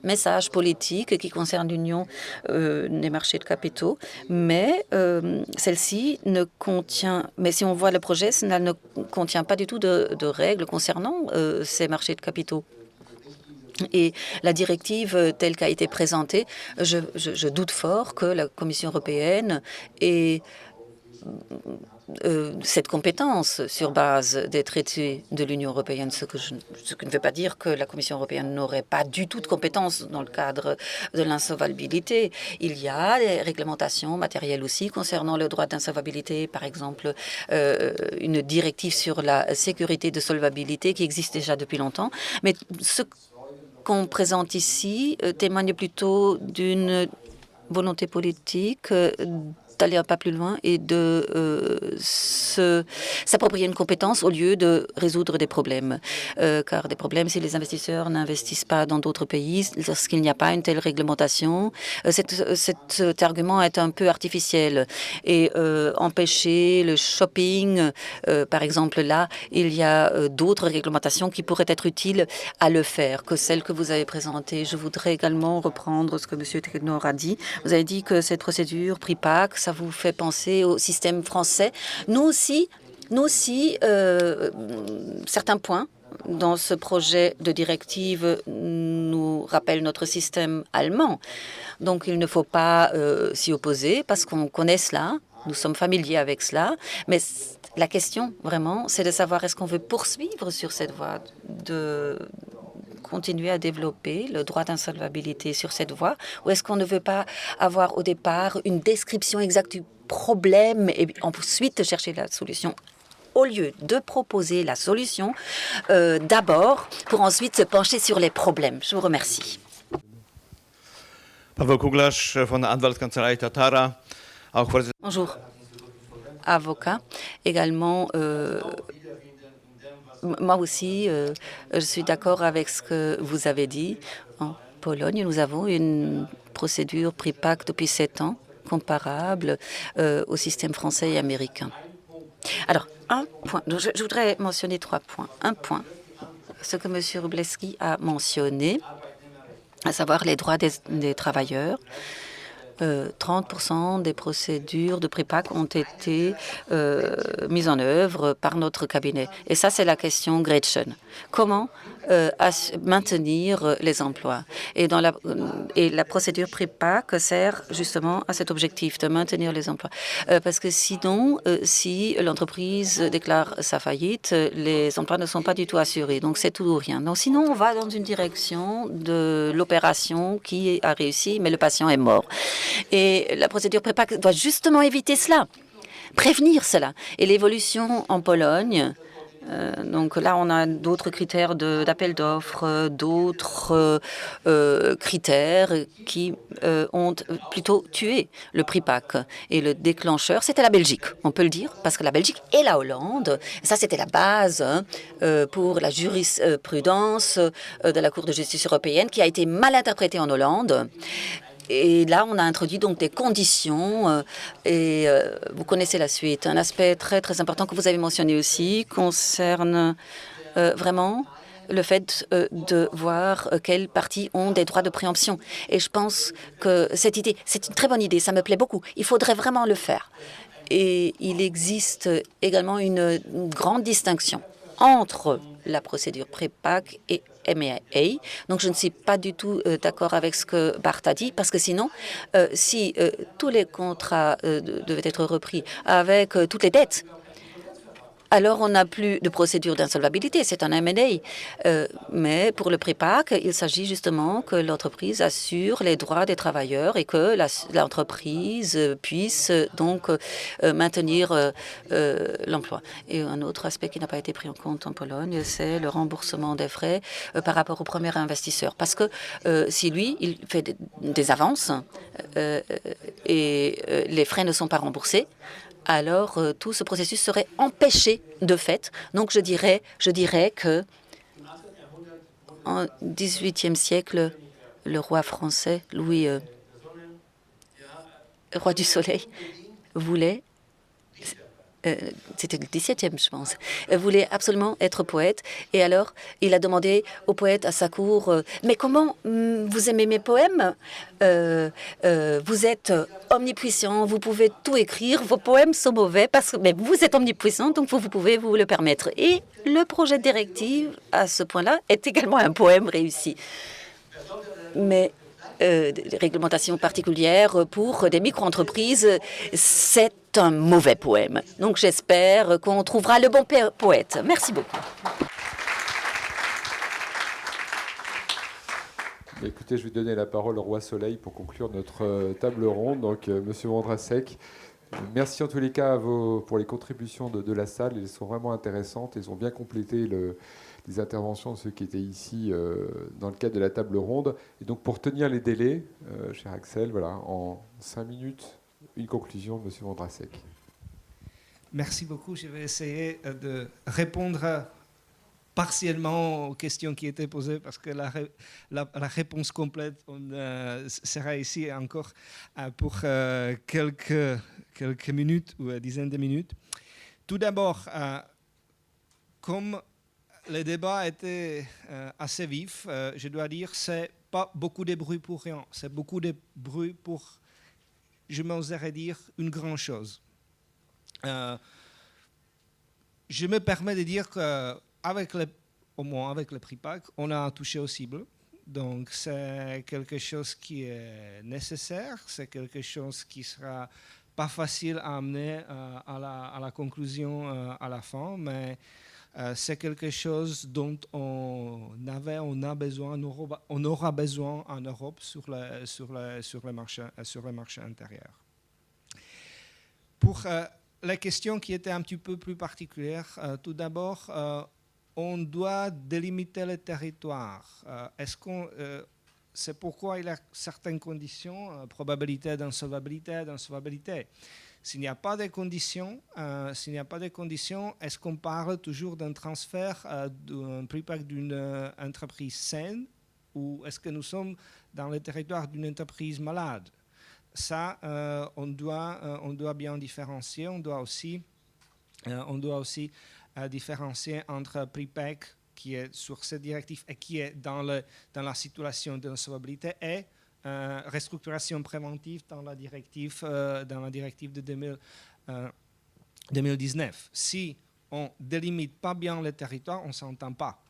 message politique qui concerne l'union des marchés de capitaux, mais celle-ci ne contient, mais si on voit le projet, cela ne contient pas du tout de règles concernant ces marchés de capitaux. Et la directive telle qu'a été présentée, je doute fort que la Commission européenne ait cette compétence sur base des traités de l'Union européenne, ce qui ne veut pas dire que la Commission européenne n'aurait pas du tout de compétences dans le cadre de l'insolvabilité. Il y a des réglementations matérielles aussi concernant le droit d'insolvabilité, par exemple une directive sur la sécurité de solvabilité qui existe déjà depuis longtemps. Mais ce qu'on présente ici témoigne plutôt d'une volonté politique d'aller un pas plus loin et de s'approprier une compétence au lieu de résoudre des problèmes. Car des problèmes, si les investisseurs n'investissent pas dans d'autres pays, lorsqu'il n'y a pas une telle réglementation, cet argument est un peu artificiel. Et empêcher le shopping, par exemple, là, il y a d'autres réglementations qui pourraient être utiles à le faire que celles que vous avez présentées. Je voudrais également reprendre ce que M. Technor a dit. Vous avez dit que cette procédure PRIPAC, ça vous fait penser au système français. Nous aussi, certains points dans ce projet de directive nous rappellent notre système allemand. Donc, il ne faut pas s'y opposer parce qu'on connaît cela, nous sommes familiers avec cela. Mais la question, vraiment, c'est de savoir est-ce qu'on veut poursuivre sur cette voie de continuer à développer le droit d'insolvabilité sur cette voie, ou est-ce qu'on ne veut pas avoir au départ une description exacte du problème et ensuite chercher la solution, au lieu de proposer la solution d'abord pour ensuite se pencher sur les problèmes. Je vous remercie. Paweł Kuglarz von der Anwaltskanzlei Tatara. Bonjour, avocat. Également, moi aussi, je suis d'accord avec ce que vous avez dit. En Pologne, nous avons une procédure PRIPAC depuis 7 ans, comparable au système français et américain. Alors, un point. Je voudrais mentionner 3 points. Un point, ce que M. Wróblewski a mentionné, à savoir les droits des travailleurs. 30% des procédures de PRIPAC ont été mises en œuvre par notre cabinet. Et ça, c'est la question Gretchen. Comment maintenir les emplois? Et la procédure PRIPAC sert justement à cet objectif de maintenir les emplois. Parce que sinon, si l'entreprise déclare sa faillite, les emplois ne sont pas du tout assurés. Donc, c'est tout ou rien. Donc, sinon, on va dans une direction de l'opération qui a réussi, mais le patient est mort. Et la procédure PRIPAC doit justement éviter cela, prévenir cela. Et l'évolution en Pologne, donc là, on a d'autres critères d'appel d'offres, d'autres critères qui ont plutôt tué le PRIPAC. Et le déclencheur, c'était la Belgique, on peut le dire, parce que la Belgique et la Hollande, ça c'était la base pour la jurisprudence de la Cour de justice européenne qui a été mal interprétée en Hollande. Et là, on a introduit donc des conditions et vous connaissez la suite. Un aspect très, très important que vous avez mentionné aussi concerne vraiment le fait de voir quelles parties ont des droits de préemption. Et je pense que cette idée, c'est une très bonne idée, ça me plaît beaucoup. Il faudrait vraiment le faire. Et il existe également une grande distinction entre la procédure PRIPAC et MAA. Donc, je ne suis pas du tout d'accord avec ce que Bart a dit, parce que sinon, si tous les contrats devaient être repris avec toutes les dettes, alors on n'a plus de procédure d'insolvabilité, c'est un M&A. Mais pour le PRIPAC, il s'agit justement que l'entreprise assure les droits des travailleurs et que l'entreprise puisse donc maintenir l'emploi. Et un autre aspect qui n'a pas été pris en compte en Pologne, c'est le remboursement des frais par rapport au premier investisseur. Parce que si lui, il fait des avances et les frais ne sont pas remboursés, alors tout ce processus serait empêché de fait. Donc je dirais que en XVIIIe siècle, le roi français, Louis, roi du Soleil, voulait c'était le 17e, je pense, voulait absolument être poète. Et alors, il a demandé au poète à sa cour, mais comment vous aimez mes poèmes? Vous êtes omnipuissant, vous pouvez tout écrire, vos poèmes sont mauvais, mais vous êtes omnipuissant, donc vous pouvez vous le permettre. Et le projet de directive, à ce point-là, est également un poème réussi. Mais des réglementations particulières pour des micro-entreprises, c'est un mauvais poème. Donc j'espère qu'on trouvera le bon poète. Merci beaucoup. Écoutez, je vais donner la parole au Roi Soleil pour conclure notre table ronde. Donc, Monsieur Vondrasek, merci en tous les cas pour les contributions de la salle. Elles sont vraiment intéressantes. Elles ont bien complété les interventions de ceux qui étaient ici dans le cadre de la table ronde. Et donc, pour tenir les délais, cher Axel, voilà, en 5 minutes, une conclusion de M. Vondrasek. Merci beaucoup. Je vais essayer de répondre partiellement aux questions qui étaient posées parce que la réponse complète sera ici encore pour quelques minutes ou une dizaine de minutes. Tout d'abord, comme le débat était assez vif, je dois dire, c'est pas beaucoup de bruit pour rien, c'est beaucoup de bruit pour, je m'oserais dire, une grande chose. Je me permets de dire au moins avec le prix-pack, on a touché aux cibles. Donc c'est quelque chose qui est nécessaire, c'est quelque chose qui sera pas facile à amener à la conclusion à la fin, mais c'est quelque chose dont on aura besoin en Europe sur le marché intérieur. Pour la question qui était un petit peu plus particulière, tout d'abord, on doit délimiter le territoire. C'est pourquoi il y a certaines conditions, probabilité d'insolvabilité. S'il n'y a pas de conditions, est-ce qu'on parle toujours d'un transfert d'un prix-pack d'une entreprise saine ou est-ce que nous sommes dans le territoire d'une entreprise malade? Ça, on doit bien différencier. On doit aussi différencier entre prix-pack qui est sur cette directive et qui est dans la situation d'insolvabilité et restructuration préventive dans la directive de 2019. Si on ne délimite pas bien le territoire, on ne s'entend pas.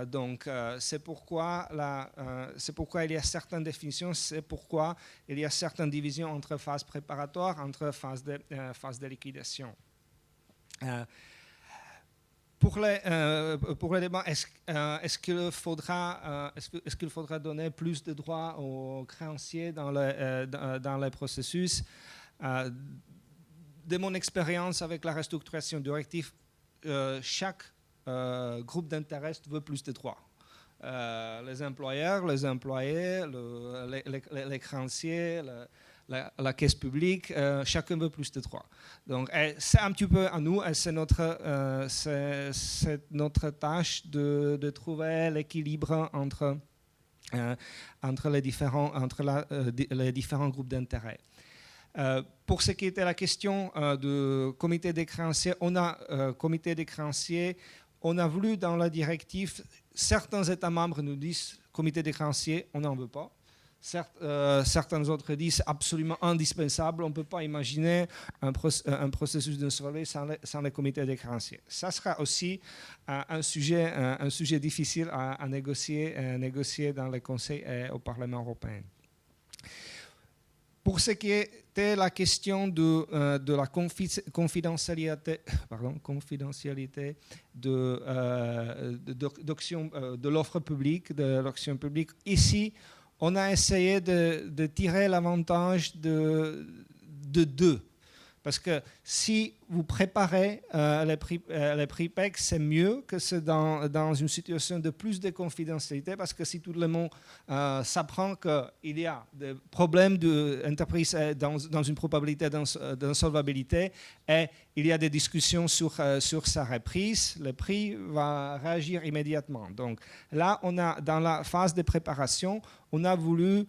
Donc, c'est pourquoi il y a certaines définitions, c'est pourquoi il y a certaines divisions entre phase préparatoire, entre phase de liquidation. Pour le débat, est-ce qu'il faudra donner plus de droits aux créanciers dans le processus? De mon expérience avec la restructuration directive, chaque groupe d'intérêt veut plus de droits. Les employeurs, les employés, les créanciers, la caisse publique, chacun veut plus de droits. Donc, c'est un petit peu à nous, c'est notre tâche de trouver l'équilibre entre les différents groupes d'intérêt. Pour ce qui était la question du comité des créanciers, on a voulu dans la directive, certains États membres nous disent comité des créanciers, on n'en veut pas. Certains autres disent absolument indispensable, on ne peut pas imaginer un processus d'insolvabilité sans le comité des créanciers. Ça sera aussi un sujet difficile à négocier dans le Conseil et au Parlement européen. Pour ce qui était la question de la confidentialité de l'offre publique, de l'action publique, ici, on a essayé de tirer l'avantage de deux. Parce que si vous préparez les prix-pack, c'est mieux que c'est dans une situation de plus de confidentialité, parce que si tout le monde s'apprend qu'il y a des problèmes d'entreprise dans une probabilité d'insolvabilité et il y a des discussions sur sa reprise, le prix va réagir immédiatement. Donc là, dans la phase de préparation, on a voulu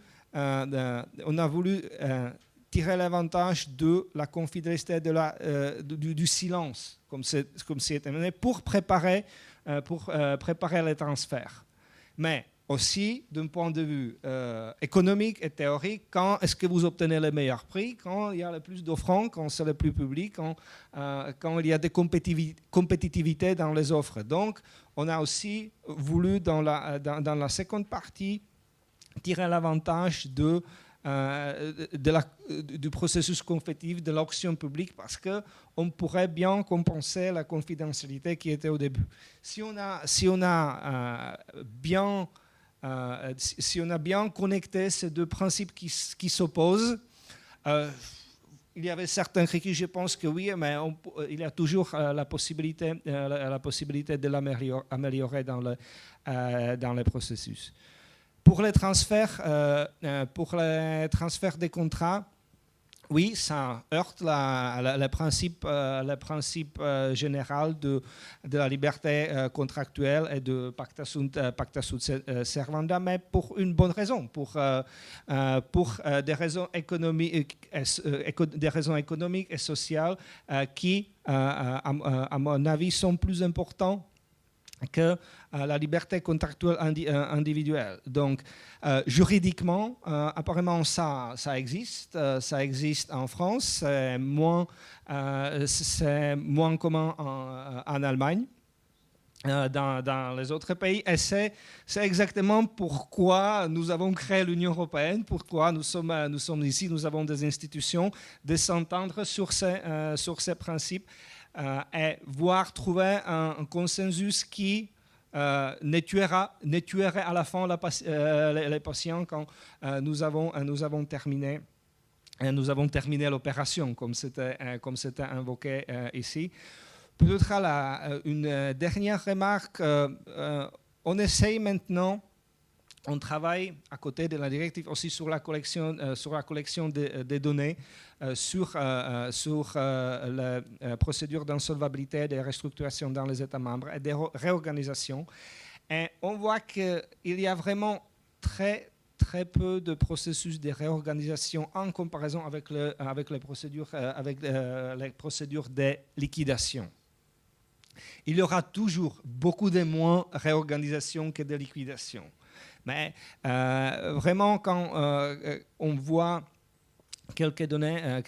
tirer l'avantage de la confidentialité du silence, comme c'est mené, pour préparer les transferts. Mais aussi, d'un point de vue économique et théorique, quand est-ce que vous obtenez le meilleur prix? Quand il y a le plus d'offrants, quand c'est le plus public, quand il y a des compétitivités dans les offres. Donc, on a aussi voulu, dans la seconde partie, tirer l'avantage du processus compétitif de l'auction publique parce qu'on pourrait bien compenser la confidentialité qui était au début. Si on a bien connecté ces deux principes qui s'opposent, il y avait certains critiques, je pense que oui, mais il y a toujours la possibilité de l'améliorer dans le processus. Pour les transferts des contrats, oui, ça heurte le principe général de la liberté contractuelle et de pacta sunt servanda, mais pour une bonne raison, pour des raisons économiques et sociales qui, à mon avis, sont plus importantes que la liberté contractuelle individuelle. Donc, juridiquement, apparemment, ça existe. Ça existe en France. C'est moins commun en Allemagne. Dans les autres pays. Et c'est exactement pourquoi nous avons créé l'Union européenne, pourquoi nous sommes ici, nous avons des institutions, de s'entendre sur ces principes et voir trouver un consensus qui ne tuerait à la fin les patients quand nous avons terminé l'opération, comme c'était invoqué ici. Peut-être une dernière remarque. On essaye maintenant, on travaille à côté de la directive aussi sur la collection des données, sur la procédure d'insolvabilité, des restructurations dans les États membres et des réorganisations. Et on voit qu'il y a vraiment très peu de processus de réorganisation en comparaison avec les procédures de liquidation. Il y aura toujours beaucoup de moins réorganisation que de liquidation. Mais vraiment, quand on voit quelques données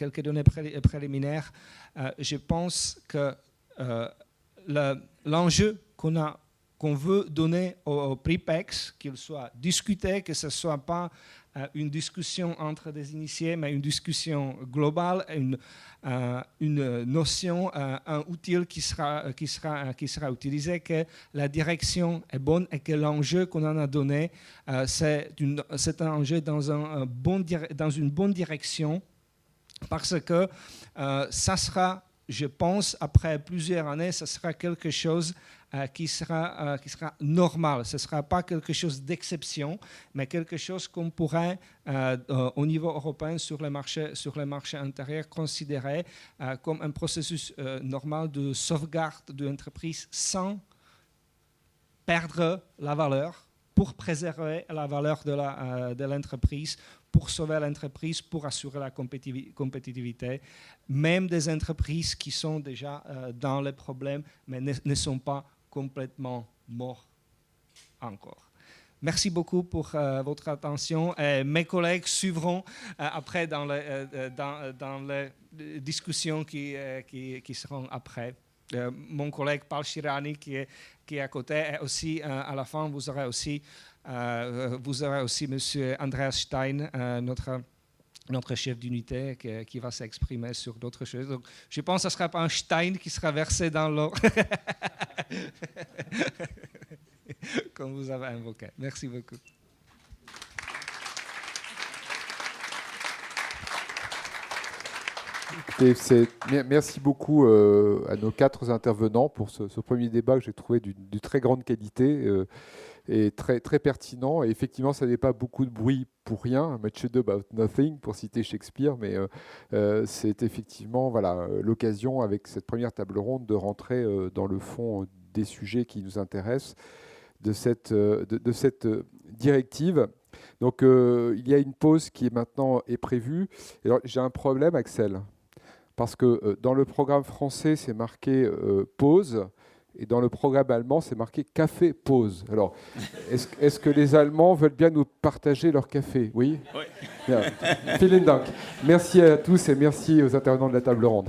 préliminaires, je pense que l'enjeu qu'on veut donner au PRIPEX, qu'il soit discuté, que ce ne soit pas une discussion entre des initiés, mais une discussion globale, une notion, un outil qui sera utilisé, que la direction est bonne et que l'enjeu qu'on en a donné, c'est un enjeu dans une bonne direction, parce que ça sera, je pense, après plusieurs années, ça sera quelque chose qui sera normal. Ce ne sera pas quelque chose d'exception, mais quelque chose qu'on pourrait, au niveau européen, sur les marchés intérieurs, considérer comme un processus normal de sauvegarde de l'entreprise sans perdre la valeur, pour préserver la valeur de l'entreprise, pour sauver l'entreprise, pour assurer la compétitivité, même des entreprises qui sont déjà dans les problèmes, mais ne sont pas complètement morts encore. Merci beaucoup pour votre attention. Et mes collègues suivront après dans les discussions qui seront après. Mon collègue Paul Chirani qui est à côté, et aussi à la fin vous aurez aussi Monsieur Andreas Stein, notre chef d'unité qui va s'exprimer sur d'autres choses. Donc, je pense que ce ne sera pas un Stein qui sera versé dans l'eau, comme vous avez invoqué. Merci beaucoup. Merci beaucoup à nos 4 intervenants pour ce premier débat que j'ai trouvé de très grande qualité et très, très pertinent. Et effectivement, ça n'est pas beaucoup de bruit pour rien, much ado about nothing, pour citer Shakespeare, mais c'est effectivement l'occasion, avec cette première table ronde, de rentrer dans le fond des sujets qui nous intéressent de cette directive. Donc il y a une pause qui est maintenant prévue. Et alors, j'ai un problème, Axel, parce que dans le programme français, c'est marqué pause, et dans le programme allemand, c'est marqué café pause. Alors, est-ce que les Allemands veulent bien nous partager leur café? Oui. Bien. Vielen Dank. Merci à tous et merci aux intervenants de la table ronde.